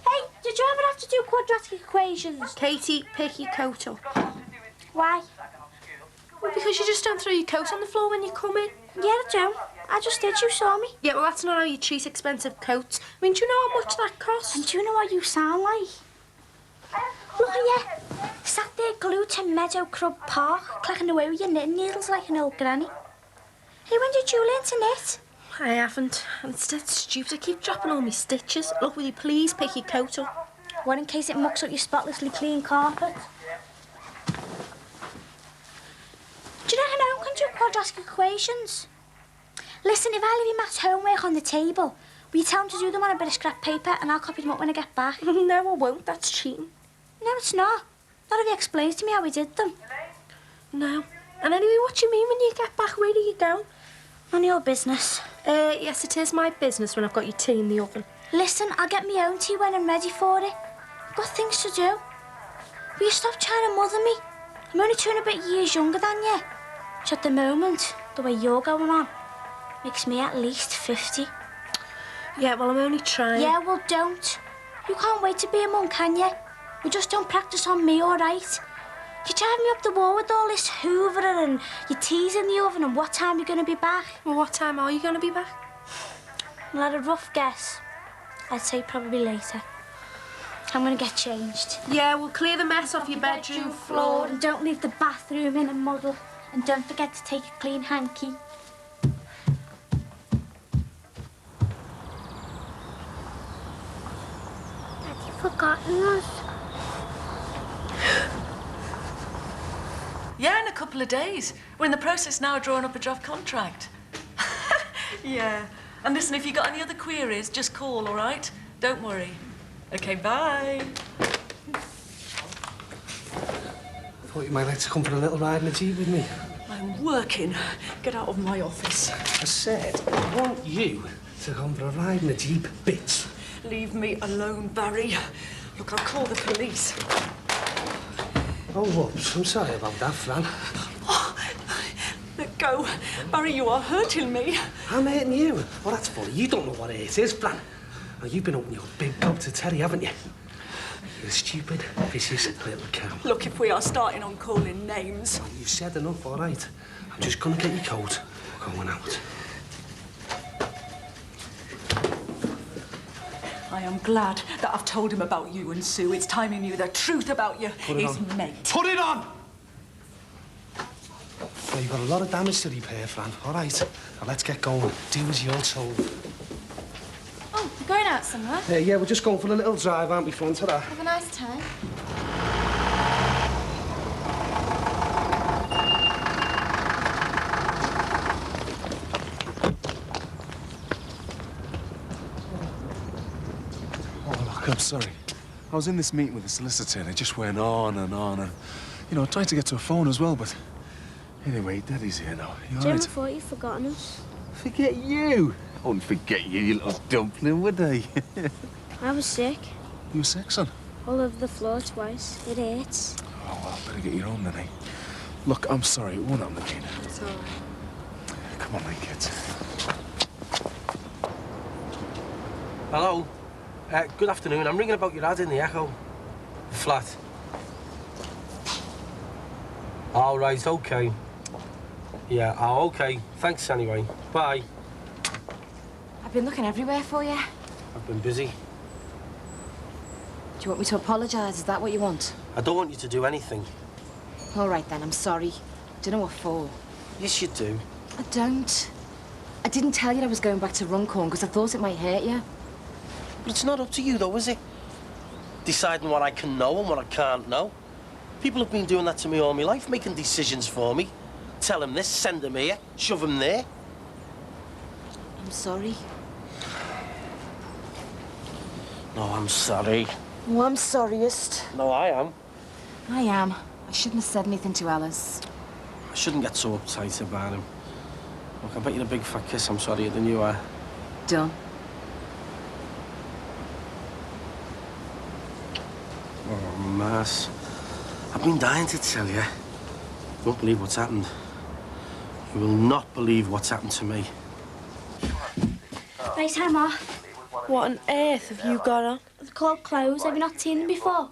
Hey, did you ever have to do quadratic equations? Katie, pick your coat up. Why? Well, because you just don't throw your coat on the floor when you come in. Yeah, I do. I just did, you saw me. Yeah, well, that's not how you treat expensive coats. I mean, do you know how much that costs? And do you know what you sound like? Look at you. Sat there glued to Meadow Crub Park, clacking away with your knitting needles like an old granny. Hey, when did you learn to knit? I haven't. And it's dead stupid. I keep dropping all my stitches. Look, will you please pick your coat up? What, in case it mucks up your spotlessly clean carpet? Do you know how no one can do quadratic equations? Listen, if I leave your maths homework on the table, will you tell him to do them on a bit of scrap paper and I'll copy them up when I get back? No, I won't. That's cheating. No, it's not. Not if he explains to me how he did them. No. And anyway, what do you mean when you get back? Where do you go? None of your business. Yes, it is my business when I've got your tea in the oven. Listen, I'll get my own tea when I'm ready for it. I've got things to do. Will you stop trying to mother me? I'm only 2 and a bit years younger than you. Which at the moment, the way you're going on, makes me at least 50. Yeah, well, I'm only trying. Yeah, well, don't. You can't wait to be a mum, can you? You just don't practice on me, all right? You're driving me up the wall with all this hoovering and your tea's in the oven and what time you're going to be back. Well, what time are you going to be back? Well, at a rough guess, I'd say probably later. I'm going to get changed. Yeah, we'll clear the mess off your bedroom floor. And don't leave the bathroom in a muddle. And don't forget to take a clean hanky. Have you forgotten us? Yeah, in a couple of days. We're in the process now of drawing up a draft contract. Yeah. And listen, if you've got any other queries, just call, all right? Don't worry. OK, bye. Thought you might like to come for a little ride in a Jeep with me. I'm working. Get out of my office. I said, I want you to come for a ride in a Jeep, bitch. Leave me alone, Barry. Look, I'll call the police. Oh, whoops. I'm sorry about that, Fran. Let go. Barry, you are hurting me. I'm hurting you? Oh, that's funny. You don't know what it is, Fran. Now, you've been opening your big gob to Terry, haven't you? You're a stupid, vicious little cow. Look, if we are starting on calling names... Oh, you've said enough, all right. I'm just gonna get your coat. We're going out. I am glad that I've told him about you and Sue. It's time he knew the truth about you, his mate. Put it on! Well, you've got a lot of damage to repair, Fran. All right. Now, let's get going. Do as you're told. Oh, we're going out somewhere? Yeah, we're just going for a little drive, aren't we, Fran? Ta-ra. Have a nice time. I'm sorry. I was in this meeting with the solicitor and it just went on and on and, you know, I tried to get to a phone as well, but anyway, Daddy's here now. You all Jim, right? I thought you'd forgotten us. Forget you? I wouldn't forget you, you little dumpling, would I? I was sick. You were sick, son? All over the floor twice. It hurts. Oh, well, better get you home then, eh? Look, I'm sorry, it won't happen again. It's all right. Come on then, kids. Hello. Good afternoon. I'm ringing about your ad in the Echo. Flat. All right, OK. Yeah, OK. Thanks anyway. Bye. I've been looking everywhere for you. I've been busy. Do you want me to apologise? Is that what you want? I don't want you to do anything. All right, then. I'm sorry. Don't know what for. Yes, you do. I don't. I didn't tell you I was going back to Runcorn because I thought it might hurt you. But it's not up to you, though, is it? Deciding what I can know and what I can't know. People have been doing that to me all my life, making decisions for me. Tell them this, send them here, shove them there. I'm sorry. No, I'm sorry. Oh, I'm sorriest. No, I am. I am. I shouldn't have said anything to Alice. I shouldn't get so uptight about him. Look, I bet you a big fat kiss I'm sorrier than you are. Done. Oh, Mass. I've been dying to tell you. You won't believe what's happened. You will not believe what's happened to me. Right, hi, Ma. What on earth have you got on? They're called clothes. Have you not seen them before?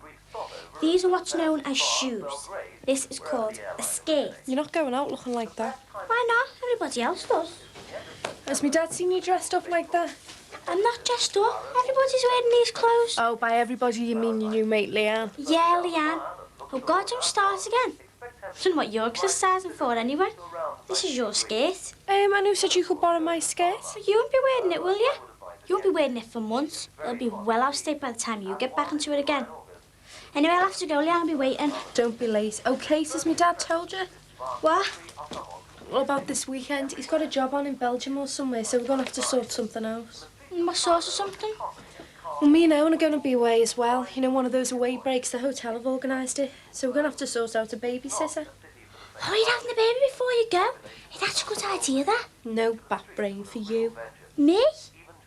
These are what's known as shoes. This is called a skate. You're not going out looking like that. Why not? Everybody else does. Has my dad seen you dressed up like that? I'm not dressed up. Everybody's wearing these clothes. Oh, by everybody you mean your new mate, Leanne? Yeah, Leanne. Oh, God, don't start again. I don't know what you're exercising for anyway. This is your skate. And who said you could borrow my skirt? You won't be wearing it, will you? You won't be wearing it for months. It'll be well out of state by the time you get back into it again. Anyway, I'll have to go, Leanne. I'll be waiting. Don't be late. Okay, says my dad told you. What? What about this weekend? He's got a job on in Belgium or somewhere, so we're going to have to sort something else. What sort of something? Well, me and Owen are going to be away as well. You know, one of those away breaks. The hotel have organised it. So we're going to have to sort out a babysitter. Oh, you're having the baby before you go? Hey, that's a good idea, that. No back brain for you. Me?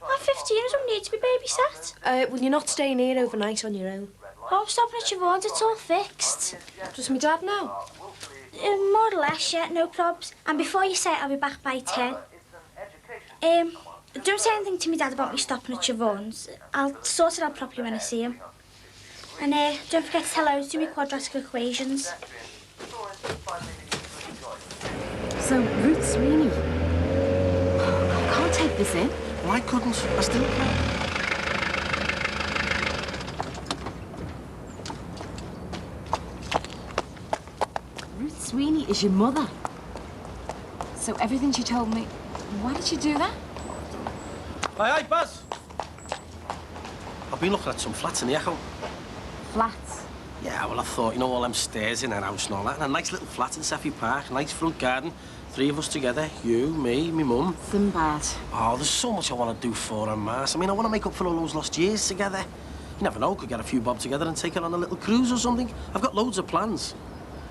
I'm 15, I don't need to be babysat. Well, you're not staying here overnight on your own. Oh, I'm stopping at Siobhan's, it's all fixed. Does my dad know? More or less, yeah, no probs. And before you say it, I'll be back by 10. Don't say anything to my dad about me stopping at Siobhan's. I'll sort it out properly when I see him. And don't forget to tell Owen to do me quadratic equations. So, Ruth Sweeney. I can't take this in. Well, I couldn't. I still can't. Ruth Sweeney is your mother. So everything she told me... Why did she do that? Hey, Buzz! I've been looking at some flats in the Echo. Flats? Yeah, well, I thought, you know, all them stairs in our house and all that, and a nice little flat in Seffy Park, nice front garden, 3 of us together, you, me, me mum. Sinbad. Oh, there's so much I want to do for her, Mars. I mean, I want to make up for all those lost years together. You never know, could get a few bob together and take her on a little cruise or something. I've got loads of plans.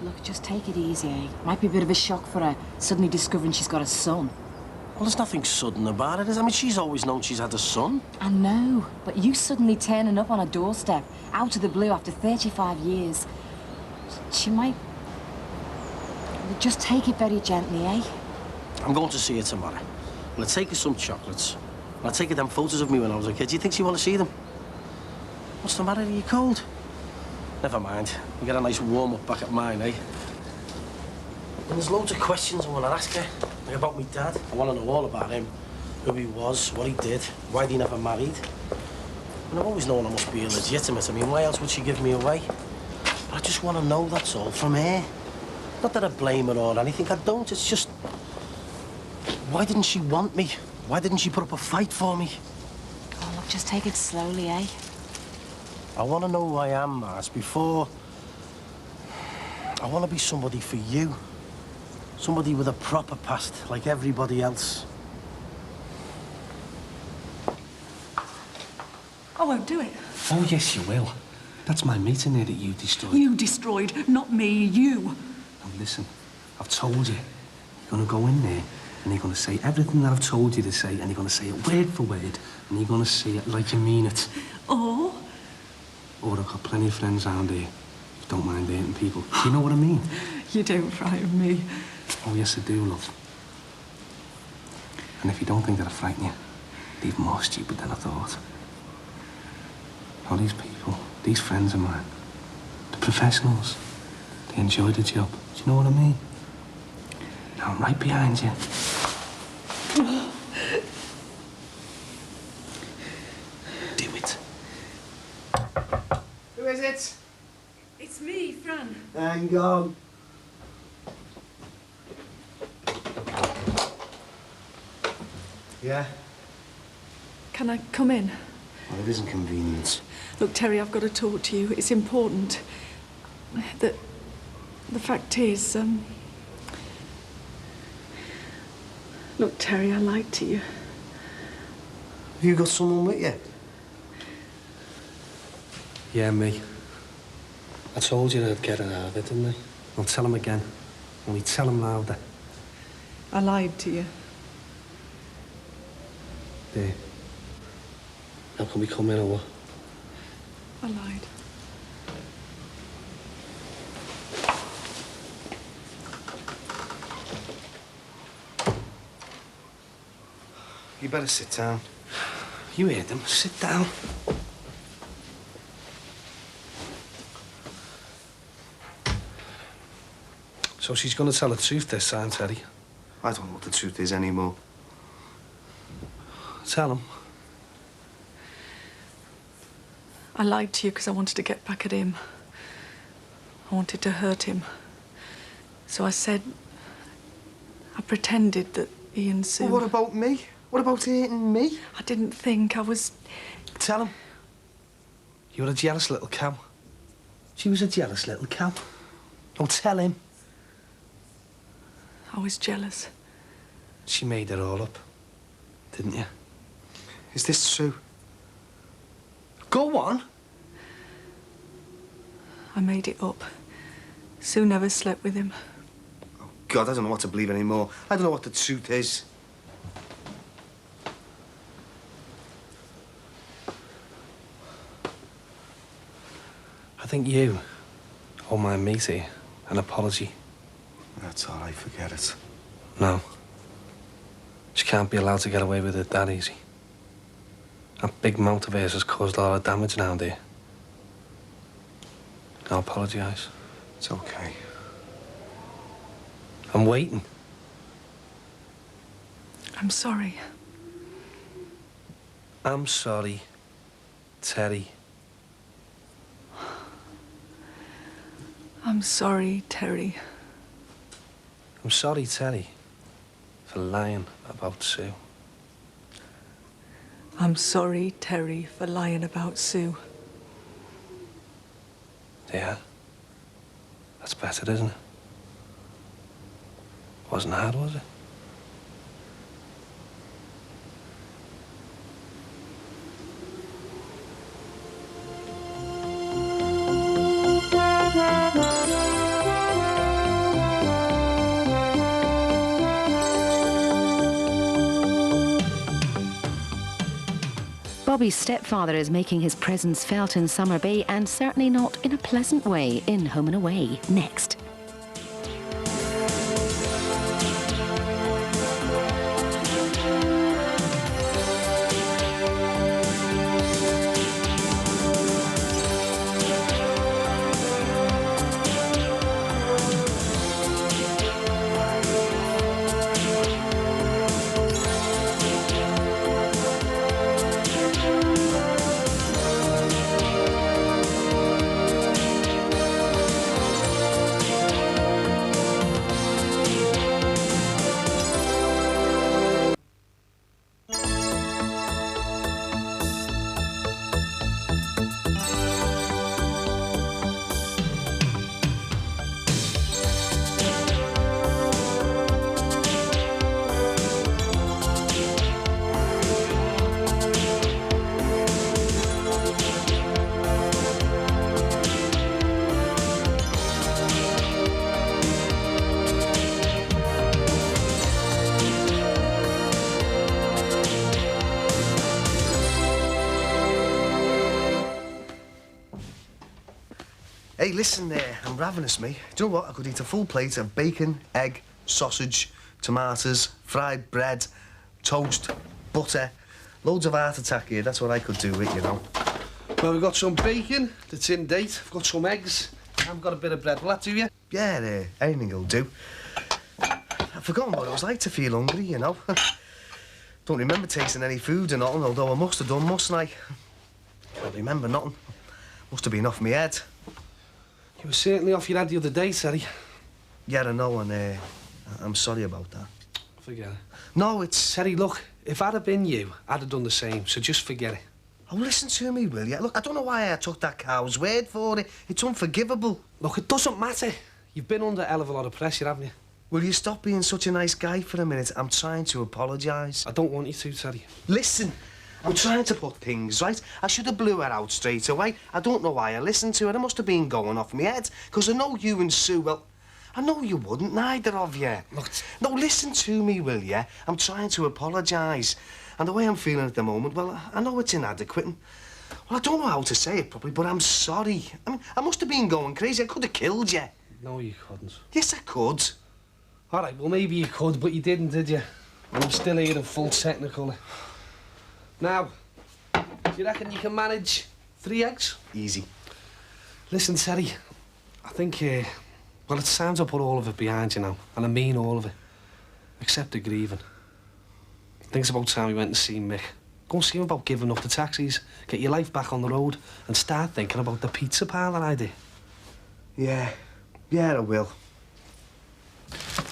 Look, just take it easy, eh? Might be a bit of a shock for her, suddenly discovering she's got a son. Well, there's nothing sudden about it, is? I mean, she's always known she's had a son. I know, but you suddenly turning up on her doorstep, out of the blue after 35 years. She might... Just take it very gently, eh? I'm going to see her tomorrow. I'll take her some chocolates. I'll take her them photos of me when I was a kid. Do you think she want to see them? What's the matter? Are you cold? Never mind. You get a nice warm-up back at mine, eh? And there's loads of questions I want to ask her. Like about my dad. I want to know all about him. Who he was, what he did, why he never married. And I've always known I must be illegitimate. I mean, why else would she give me away? But I just want to know, that's all, from her. Not that I blame her or anything, I don't. It's just... Why didn't she want me? Why didn't she put up a fight for me? Oh, look, just take it slowly, eh? I want to know who I am, Mars, before... I want to be somebody for you. Somebody with a proper past, like everybody else. I won't do it. Oh, yes, you will. That's my meeting here that you destroyed. You destroyed, not me, you. Now, listen, I've told you. You're going to go in there and you're going to say everything that I've told you to say, and you're going to say it word for word, and you're going to say it like you mean it. Or I've got plenty of friends around here who don't mind dating people. Do you know what I mean? You don't frighten me. Oh, yes, I do, love. And if you don't think that I frighten you, you're even more stupid than I thought. All these people, these friends of mine, the professionals, they enjoy the job. Do you know what I mean? Now I'm right behind you. Do it. Who is it? It's me, Fran. Hang on. Yeah? Can I come in? Well, it isn't convenient. Look, Terry, I've got to talk to you. It's important. The fact is, Look, Terry, I lied to you. Have you got someone with you? Yeah, me. I told you I'd get her out of it, didn't I? I'll tell him again. Only tell him louder. I lied to you. There. Now can we come in or what? I lied. You better sit down. You heard him. Sit down. So she's going to tell the truth this time, Teddy? I don't know what the truth is anymore. Tell him. I lied to you because I wanted to get back at him. I wanted to hurt him. So I said... I pretended that he and Sue... Well, what about me? What about hating me? I didn't think I was... Tell him. You were a jealous little cow. She was a jealous little cow. Don't tell him. I was jealous. She made it all up, didn't you? Is this true? Go on. I made it up. Sue never slept with him. Oh, God, I don't know what to believe anymore. I don't know what the truth is. I think you owe my matey an apology. That's all right, forget it. No. She can't be allowed to get away with it that easy. That big mouth of hers has caused a lot of damage now, dear. I'll apologise. It's okay. I'm waiting. I'm sorry. I'm sorry, Terry. I'm sorry, Terry. I'm sorry, Terry, for lying about Sue. I'm sorry, Terry, for lying about Sue. Yeah. That's better, isn't it? Wasn't hard, was it? Robbie's stepfather is making his presence felt in Summer Bay, and certainly not in a pleasant way, in Home and Away. Next. Hey, listen there, I'm ravenous, mate. Do you know what? I could eat a full plate of bacon, egg, sausage, tomatoes, fried bread, toast, butter. Loads of heart attack here, that's what I could do with, you know. Well, we've got some bacon that's in date. I've got some eggs. I've got a bit of bread. Will that do you? Yeah, anything will do. I've forgotten what it was like to feel hungry, you know. Don't remember tasting any food or nothing, although I must have done, mustn't I? Can't remember nothing. Must have been off my head. You were certainly off your head the other day, Terry. Yeah, I know, and I'm sorry about that. Forget it. No, it's... Terry, look, if I'd have been you, I'd have done the same, so just forget it. Oh, listen to me, will you? Look, I don't know why I took that cow's word for it. It's unforgivable. Look, it doesn't matter. You've been under a hell of a lot of pressure, haven't you? Will you stop being such a nice guy for a minute? I'm trying to apologise. I don't want you to, Terry. Listen, I'm trying to put things right. I should have blew her out straight away. I don't know why I listened to her. I must have been going off my head. Because I know you and Sue, well, I know you wouldn't, neither of you. Look, no, listen to me, will you? I'm trying to apologise. And the way I'm feeling at the moment, well, I know it's inadequate. And, well, I don't know how to say it properly, but I'm sorry. I mean, I must have been going crazy. I could have killed you. No, you couldn't. Yes, I could. All right, well, maybe you could, but you didn't, did you? And I'm still here in full technicolor. Now, do you reckon you can manage 3 eggs? Easy. Listen, Terry, I think, well, it's time to put all of it behind you now, and I mean all of it. Except the grieving. I think it's about time we went to see Mick. Go and see him about giving up the taxis, get your life back on the road, and start thinking about the pizza parlour idea. Yeah, I will.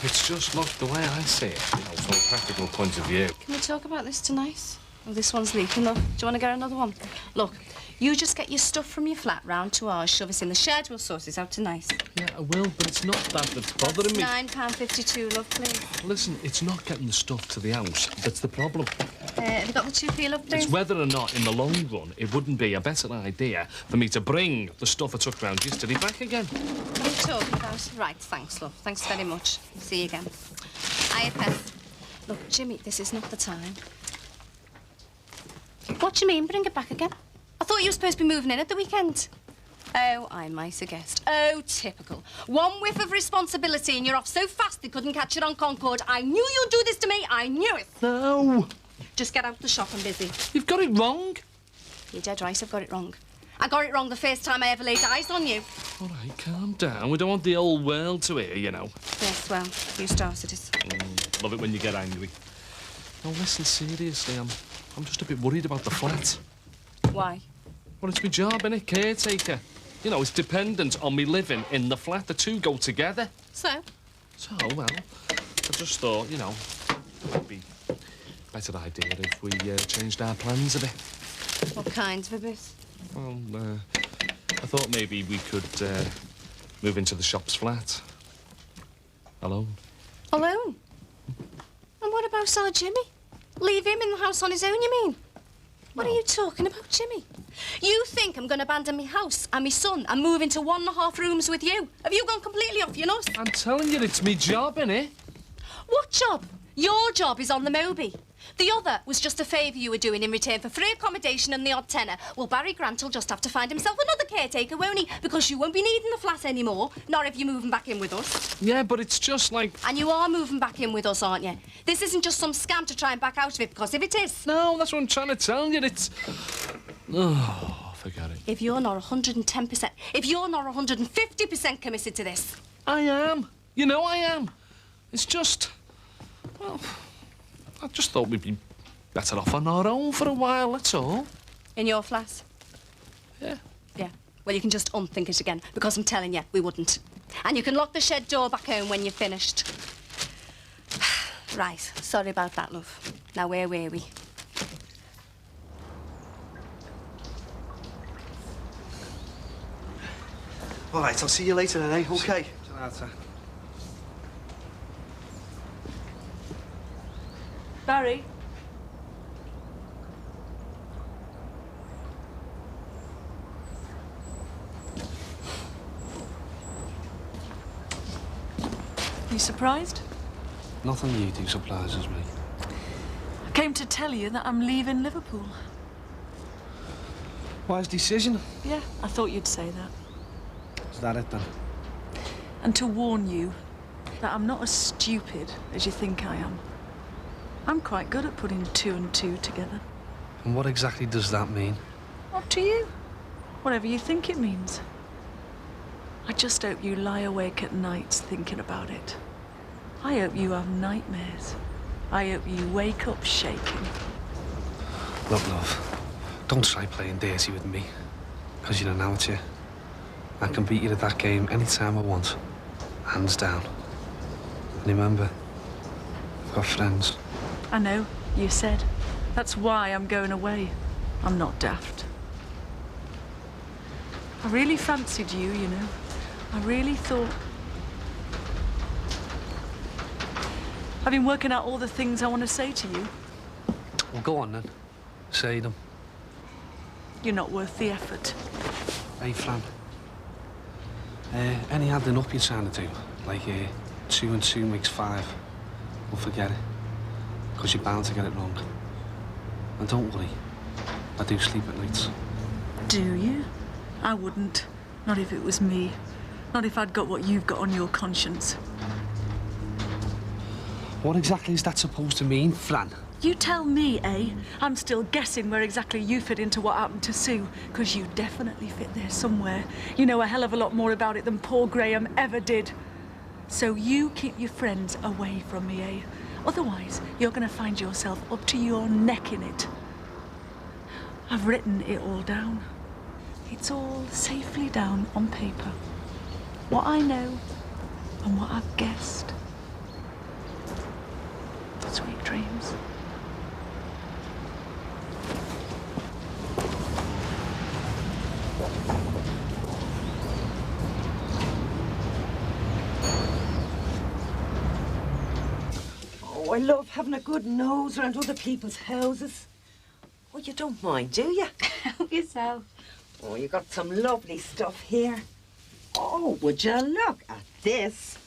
It's just, look, the way I see it, you know, from a practical point of view. Can we talk about this tonight? Oh, this one's leaking, look. Do you want to get another one? Look, you just get your stuff from your flat round to ours, shove us in the shed, we'll sort it out tonight. Yeah, I will, but it's not that that's bothering me. £9.52, love, please. Listen, it's not getting the stuff to the house that's the problem. Have you got the 2p, love, please? It's whether or not, in the long run, it wouldn't be a better idea for me to bring the stuff I took round yesterday back again. What are you talking about? Right, thanks, love. Thanks very much. See you again. Hiya, Peth. Look, Jimmy, this is not the time. What do you mean, bring it back again? I thought you were supposed to be moving in at the weekend. Oh, I might have guessed. Oh, typical. One whiff of responsibility and you're off so fast they couldn't catch it on Concord. I knew you'd do this to me. I knew it. No. Just get out the shop, I'm busy. You've got it wrong. You're dead right, I've got it wrong. I got it wrong the first time I ever laid eyes on you. All right, calm down. We don't want the whole world to hear, you know. Yes, well, you started it. Love it when you get angry. No, listen, seriously, I'm just a bit worried about the flat. Why? Well, it's my job, innit? Caretaker. You know, it's dependent on me living in the flat. The two go together. So, well, I just thought, you know, it would be a better idea if we changed our plans a bit. What kind of a bit? Well, I thought maybe we could move into the shop's flat. Alone. Alone? And what about our Jimmy? Leave him in the house on his own, you mean? What are you talking about, Jimmy? You think I'm going to abandon my house and my son and move into 1.5 rooms with you? Have you gone completely off your nut? I'm telling you, it's me job, innit? What job? Your job is on the Moby. The other was just a favour you were doing in return for free accommodation and the odd tenner. Well, Barry Grant will just have to find himself another caretaker, won't he? Because you won't be needing the flat anymore, not if you're moving back in with us. Yeah, but it's just like... And you are moving back in with us, aren't you? This isn't just some scam to try and back out of it, because if it is... No, that's what I'm trying to tell you. It's... Oh, forget it. If you're not 110%, if you're not 150% committed to this... I am. You know I am. It's just... Well... I just thought we'd be better off on our own for a while, that's all. In your flat? Yeah. Yeah. Well, you can just unthink it again, because I'm telling you, we wouldn't. And you can lock the shed door back home when you've finished. Right. Sorry about that, love. Now, where were we? All right, I'll see you later then, eh? OK. Barry? You surprised? Nothing you do surprises me. I came to tell you that I'm leaving Liverpool. Wise decision. Yeah, I thought you'd say that. Is that it then? And to warn you that I'm not as stupid as you think I am. I'm quite good at putting 2 and 2 together. And what exactly does that mean? Up to you. Whatever you think it means. I just hope you lie awake at nights thinking about it. I hope you have nightmares. I hope you wake up shaking. Look, love, don't try playing dirty with me. Because you're an amateur. I can beat you at that game any time I want. Hands down. And remember, I've got friends. I know, you said. That's why I'm going away. I'm not daft. I really fancied you, you know. I really thought... I've been working out all the things I want to say to you. Well, go on then. Say them. You're not worth the effort. Hey, Fran. Any adding up you're trying to do? Like 2 and 2 makes 5. Well, forget it. Because you're bound to get it wrong. And don't worry, I do sleep at nights. Do you? I wouldn't. Not if it was me. Not if I'd got what you've got on your conscience. What exactly is that supposed to mean, Fran? You tell me, eh? I'm still guessing where exactly you fit into what happened to Sue, because you definitely fit there somewhere. You know a hell of a lot more about it than poor Graham ever did. So you keep your friends away from me, eh? Otherwise, you're going to find yourself up to your neck in it. I've written it all down. It's all safely down on paper. What I know and what I've guessed. Sweet dreams. Oh, I love having a good nose around other people's houses. Oh, you don't mind, do you? Help yourself. Oh, you got some lovely stuff here. Oh, would you look at this?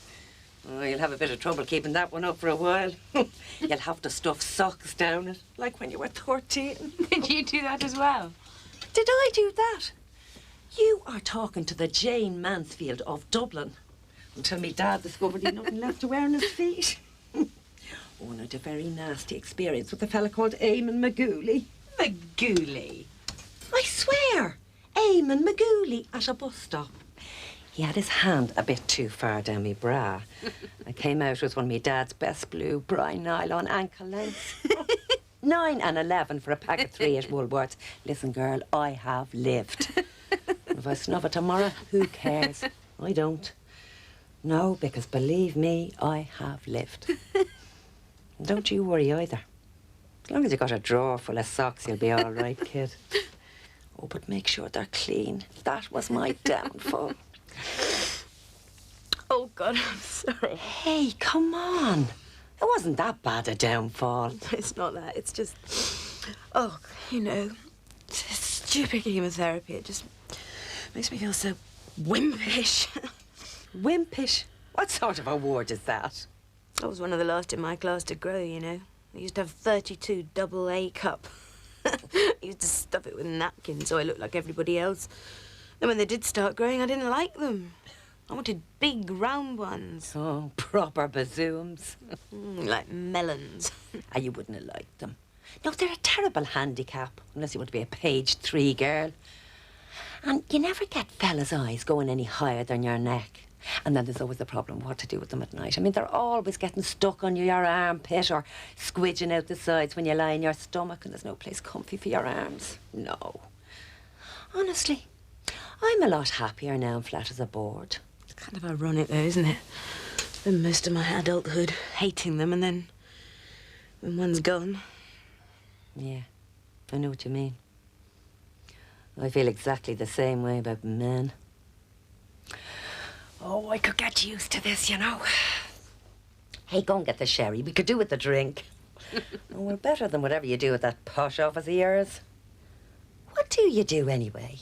Oh, you'll have a bit of trouble keeping that one up for a while. You'll have to stuff socks down it, like when you were 13. Did you do that as well? Did I do that? You are talking to the Jane Mansfield of Dublin. Until me dad discovered he'd nothing left to wear on his feet. Oh, and I had a very nasty experience with a fella called Eamon Magooley. Magooley? I swear, Eamon Magooley at a bus stop. He had his hand a bit too far down me bra. I came out with one of me dad's best blue brine nylon ankle lengths. 9 and 11 for a pack of 3 at Woolworths. Listen, girl, I have lived. If I snub it tomorrow, who cares? I don't. No, because believe me, I have lived. Don't you worry either. As long as you got a drawer full of socks, you'll be all right, kid. Oh, but make sure they're clean. That was my downfall. Oh, God, I'm sorry. Hey, come on. It wasn't that bad a downfall. It's not that. It's just... Oh, you know, stupid chemotherapy. It just makes me feel so wimpish. Wimpish? What sort of a word is that? I was one of the last in my class to grow, you know. I used to have 32 double A cup. I used to stuff it with napkins so I looked like everybody else. Then when they did start growing, I didn't like them. I wanted big, round ones. Oh, proper bazooms. Like melons. Ah, you wouldn't have liked them. No, they're a terrible handicap, unless you want to be a page 3 girl. And you never get fellas' eyes going any higher than your neck. And then there's always the problem what to do with them at night. I mean, they're always getting stuck on your armpit or squidging out the sides when you lie in your stomach and there's no place comfy for your arms. No. Honestly, I'm a lot happier now and flat as a board. It's kind of ironic, though, isn't it? Spend most of my adulthood hating them, and then when one's gone... Yeah, I know what you mean. I feel exactly the same way about men. Oh, I could get used to this, you know. Hey, go and get the sherry. We could do with the drink. Oh, we're better than whatever you do at that posh office of yours. What do you do anyway?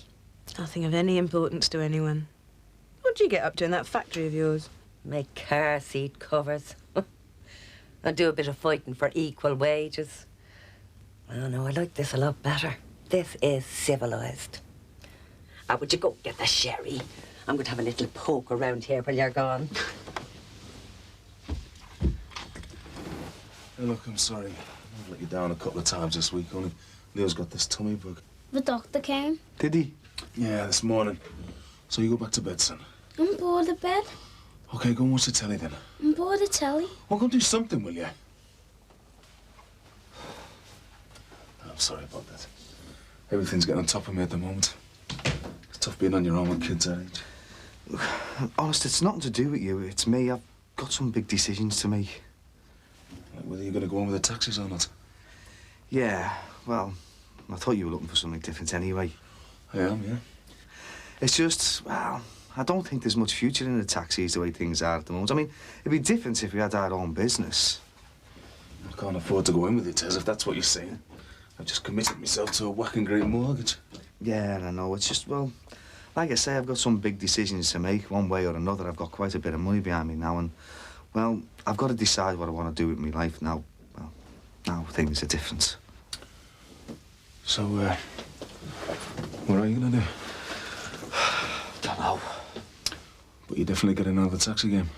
Nothing of any importance to anyone. What do you get up to in that factory of yours? Make car seat covers. And do a bit of fighting for equal wages. Oh, no, I like this a lot better. This is civilised. Would you go get the sherry? I'm going to have a little poke around here while you're gone. Hey, look, I'm sorry. I've let you down a couple of times this week. Only Leo's got this tummy bug. The doctor came. Did he? Yeah, this morning. So you go back to bed, son. I'm bored of bed. Okay, go and watch the telly then. I'm bored of telly. Well, go and do something, will you? I'm sorry about that. Everything's getting on top of me at the moment. It's tough being on your own with kids that age. Look, honest, it's nothing to do with you. It's me. I've got some big decisions to make. Like whether you're going to go on with the taxis or not. Yeah, well, I thought you were looking for something different anyway. I am, yeah. It's just, well, I don't think there's much future in the taxis the way things are at the moment. I mean, it'd be different if we had our own business. I can't afford to go in with you, Tez, if that's what you're saying. I've just committed myself to a whacking great mortgage. Yeah, I know. It's just, well, like I say, I've got some big decisions to make, one way or another. I've got quite a bit of money behind me now, and, well, I've got to decide what I want to do with my life now. Well, now things are different. So, what are you going to do? Don't know. But you're definitely getting out of the taxi game?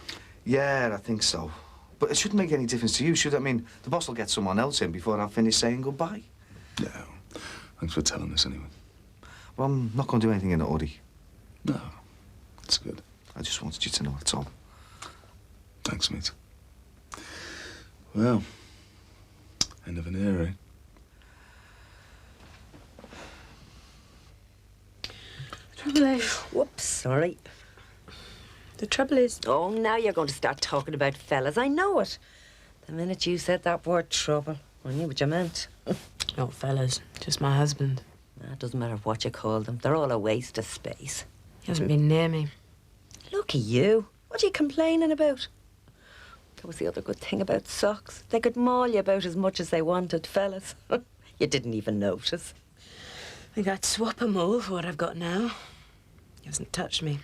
Yeah, I think so. But it shouldn't make any difference to you, should it? I mean, the boss will get someone else in before I finish saying goodbye. Yeah. Thanks for telling us anyway. Well, I'm not going to do anything in a hurry. No, it's good. I just wanted you to know, that's all. Thanks, mate. Well, end of an era, eh? Trouble is... Whoops, sorry. The trouble is... Oh, now you're going to start talking about fellas. I know it. The minute you said that word trouble, I knew what you meant. Not fellas, just my husband. It doesn't matter what you call them. They're all a waste of space. He hasn't been near me. Look at you. What are you complaining about? That was the other good thing about socks. They could maul you about as much as they wanted, fellas. You didn't even notice. I think I'd swap 'em all for what I've got now. He hasn't touched me.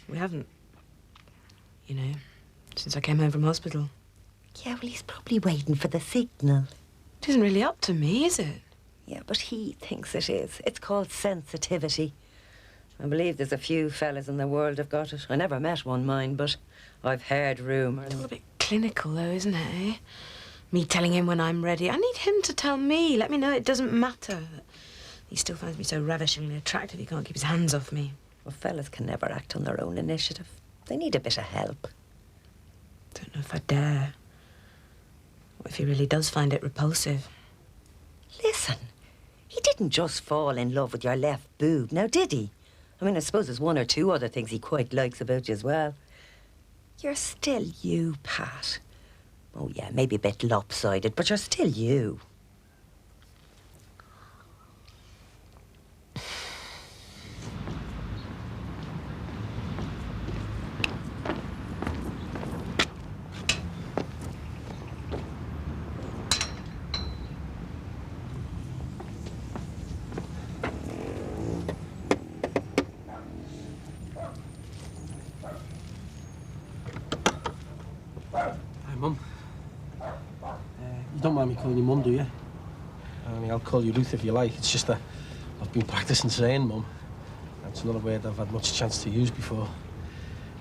We haven't. You know, since I came home from hospital. Yeah, well, he's probably waiting for the signal. It isn't really up to me, is it? Yeah, but he thinks it is. It's called sensitivity. I believe there's a few fellas in the world have got it. I never met one, mind, but I've heard rumours. It's all a bit clinical, though, isn't it, eh? Me telling him when I'm ready. I need him to tell me. Let me know it doesn't matter. He still finds me so ravishingly attractive he can't keep his hands off me. Well, fellas can never act on their own initiative. They need a bit of help. Don't know if I dare. What if he really does find it repulsive? Listen, he didn't just fall in love with your left boob, now did he? I mean, I suppose there's one or two other things he quite likes about you as well. You're still you, Pat. Oh, yeah, maybe a bit lopsided, but you're still you. You don't mind me calling you Mum, do you? I mean, I'll call you Ruth if you like. It's just that I've been practicing saying Mum. That's another word I've had much chance to use before.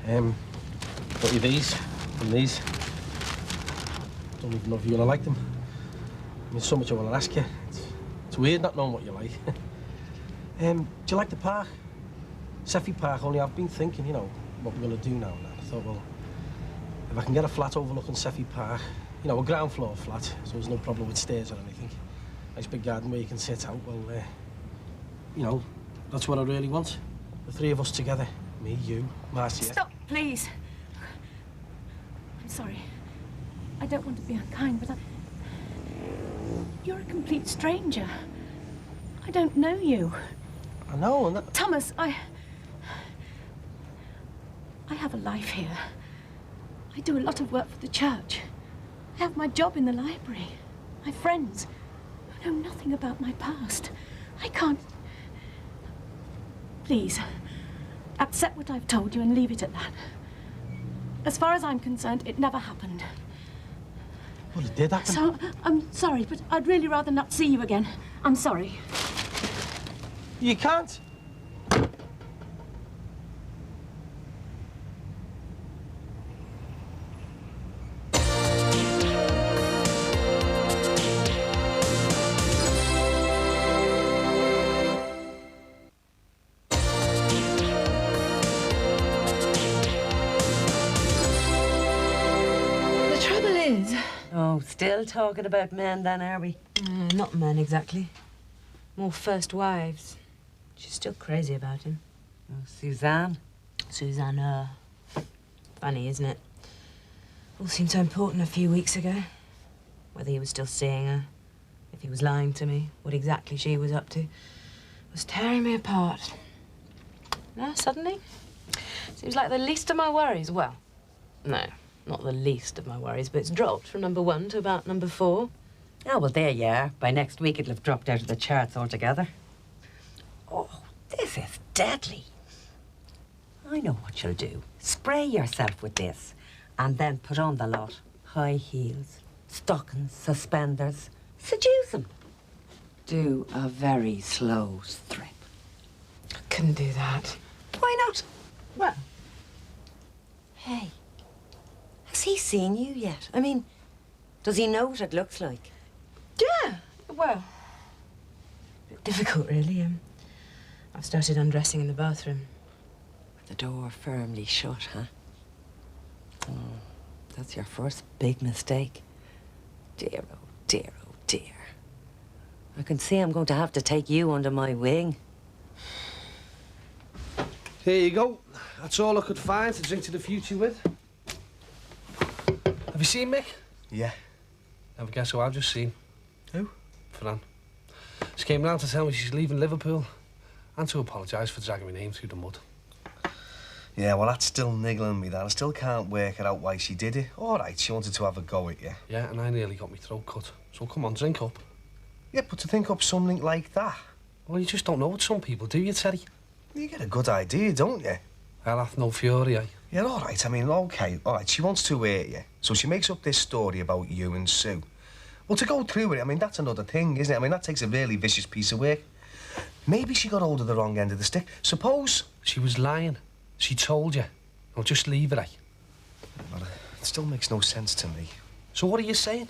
Got you these and these. Don't even know if you're gonna like them. I mean, so much I want to ask you. It's weird not knowing what you like. Do you like the park? Seffy Park, only I've been thinking, you know, what we're gonna do now and then. I thought, well, if I can get a flat overlooking Seffy Park, you know, a ground floor flat, so there's no problem with stairs or anything. Nice big garden where you can sit out, well, you know, that's what I really want. The three of us together. Me, you, Marcia. Stop, please. I'm sorry. I don't want to be unkind, but you're a complete stranger. I don't know you. I know, and that... Thomas, I have a life here. I do a lot of work for the church. I have my job in the library. My friends who know nothing about my past. I can't... Please, accept what I've told you and leave it at that. As far as I'm concerned, it never happened. Well, it did happen. So, I'm sorry, but I'd really rather not see you again. I'm sorry. You can't. Oh, still talking about men then, are we? Not men, exactly. More first wives. She's still crazy about him. Oh, Suzanne? Susanna. Funny, isn't it? All seemed so important a few weeks ago. Whether he was still seeing her, if he was lying to me, what exactly she was up to, was tearing me apart. Now, suddenly, seems like the least of my worries. Well, no. Not the least of my worries, but it's dropped from number 1 to about number 4. Oh, well, there you are. By next week, it'll have dropped out of the charts altogether. Oh, this is deadly. I know what you'll do. Spray yourself with this, and then put on the lot. High heels, stockings, suspenders. Seduce him. Do a very slow strip. I couldn't do that. Why not? Well, hey. Has he seen you yet? I mean, does he know what it looks like? Yeah, well, a bit difficult, really. I've started undressing in the bathroom. With the door firmly shut, huh? Oh, that's your first big mistake. Dear, oh dear, oh dear. I can see I'm going to have to take you under my wing. Here you go. That's all I could find to drink to the future with. Have you seen Mick? Yeah. Have a guess who I've just seen? Who? Fran. She came round to tell me she's leaving Liverpool and to apologise for dragging my name through the mud. Yeah, well, that's still niggling me, that. I still can't work it out why she did it. All right, she wanted to have a go at you. Yeah, and I nearly got my throat cut. So come on, drink up. Yeah, but to think up something like that... Well, you just don't know what some people do, you, Terry. You get a good idea, don't you? Hell hath no fury, eh? Yeah, all right, I mean, OK, all right, she wants to hurt you. So she makes up this story about you and Sue. Well, to go through with it, I mean, that's another thing, isn't it? I mean, that takes a really vicious piece of work. Maybe she got hold of the wrong end of the stick. Suppose... She was lying. She told you. I'll just leave it, eh? Well, it still makes no sense to me. So what are you saying?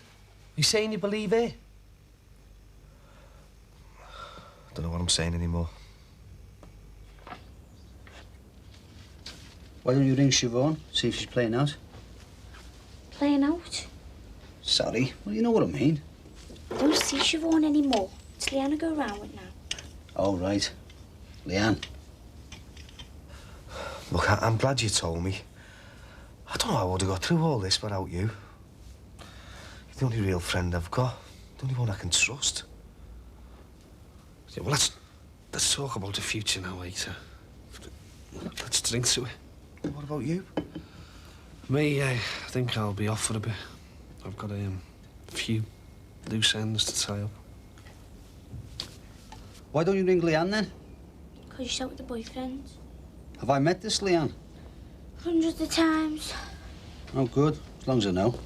You saying you believe her? I don't know what I'm saying anymore. Why don't you ring Siobhan, see if she's playing out? Playing out? Sorry, well, you know what I mean. I don't see Siobhan anymore. It's Leanne I go round with now. Oh, right. Leanne. Look, I'm glad you told me. I don't know how I would have got through all this without you. You're the only real friend I've got. The only one I can trust. Yeah, well, let's talk about the future now, later. Let's drink to it. What about you? Me, I think I'll be off for a bit. I've got a few loose ends to tie up. Why don't you ring Leanne then? Because you're out with the boyfriend. Have I met this Leanne? Hundreds of times. Oh, good. As long as I know.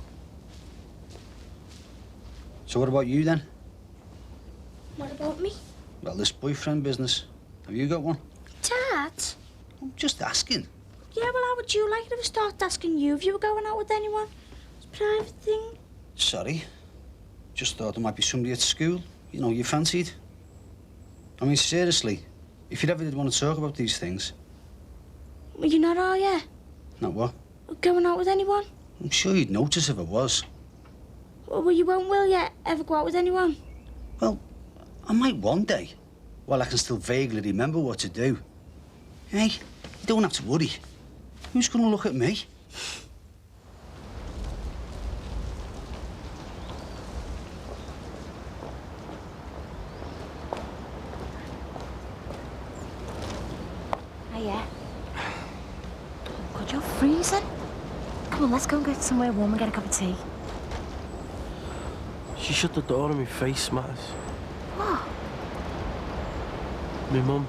So what about you then? What about me? Well, this boyfriend business. Have you got one? Dad? I'm just asking. Yeah, well, how would you like it if I started asking you if you were going out with anyone? It's a private thing. Sorry. Just thought there might be somebody at school, you know, you fancied. I mean, seriously, if you ever did want to talk about these things. Well, you're not, are you? Not what? Going out with anyone? I'm sure you'd notice if it was. Well, you won't, will you? Ever go out with anyone? Well, I might one day, while I can still vaguely remember what to do. Hey, you don't have to worry. Who's going to look at me? Hiya. Oh, God, you're freezing. Come on, let's go and get somewhere warm and get a cup of tea. She shut the door in my face, Maz. What? My mum.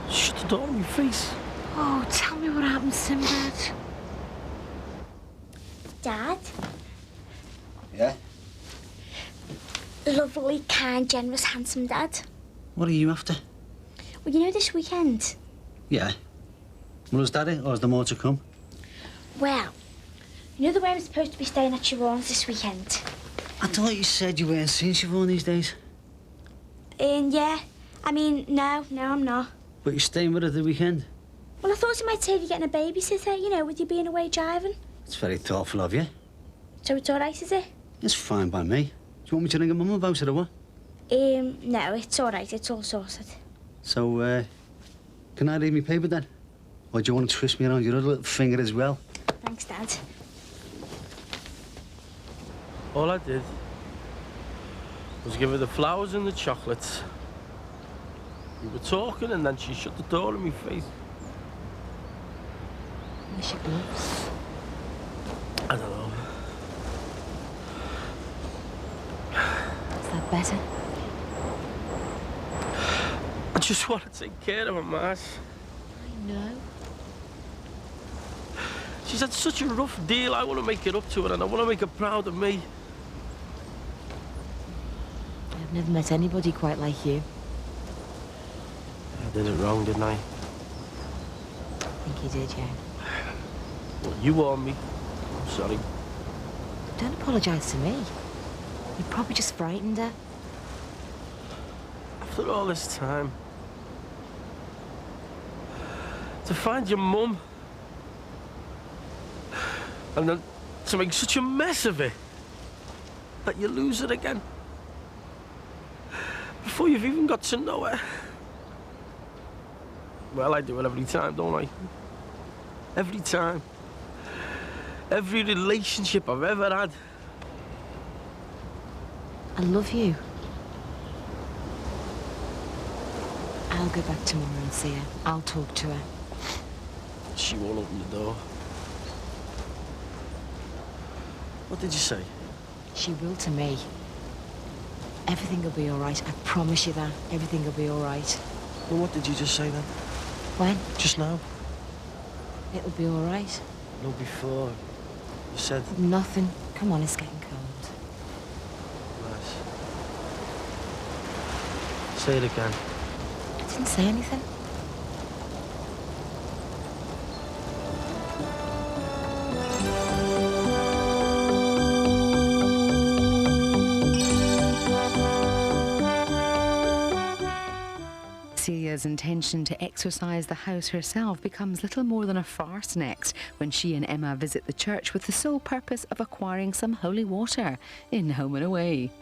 She shut the door in my face. Oh, tell me what happened, Sinbad. Dad? Yeah? Lovely, kind, generous, handsome Dad. What are you after? Well, you know this weekend? Yeah. Well, is that it, or is there more to come? Well, you know the way I'm supposed to be staying at Siobhan's this weekend? I thought you said you weren't seeing Siobhan these days. Yeah. I mean, no, I'm not. But you're staying with her the weekend? Well, I thought it might save you getting a babysitter, you know, with you being away driving. It's very thoughtful of you. So it's all right, is it? It's fine by me. Do you want me to ring her mum about it or what? No, it's all right. It's all sorted. So, can I leave me paper then? Or do you want to twist me around your other little finger as well? Thanks, Dad. All I did was give her the flowers and the chocolates. We were talking and then she shut the door in my face. Where's your gloves? I don't know. Is that better? I just want to take care of her, Maz. I know. She's had such a rough deal. I want to make it up to her and I want to make her proud of me. I've never met anybody quite like you. I did it wrong, didn't I? I think you did, yeah. Well, you warned me. I'm sorry. Don't apologise to me. You probably just frightened her. After all this time, to find your mum and then to make such a mess of it that you lose her again before you've even got to know her. Well, I do it every time, don't I? Every time. Every relationship I've ever had. I love you. I'll go back tomorrow and see her. I'll talk to her. She won't open the door. What did you say? She will to me. Everything will be all right. I promise you that. Everything will be all right. Well, what did you just say then? When? Just now? It'll be all right. No, before. You said... Nothing. Come on, it's getting cold. Nice. Say it again. I didn't say anything. Celia's intention to exorcise the house herself becomes little more than a farce next when she and Emma visit the church with the sole purpose of acquiring some holy water in Home and Away.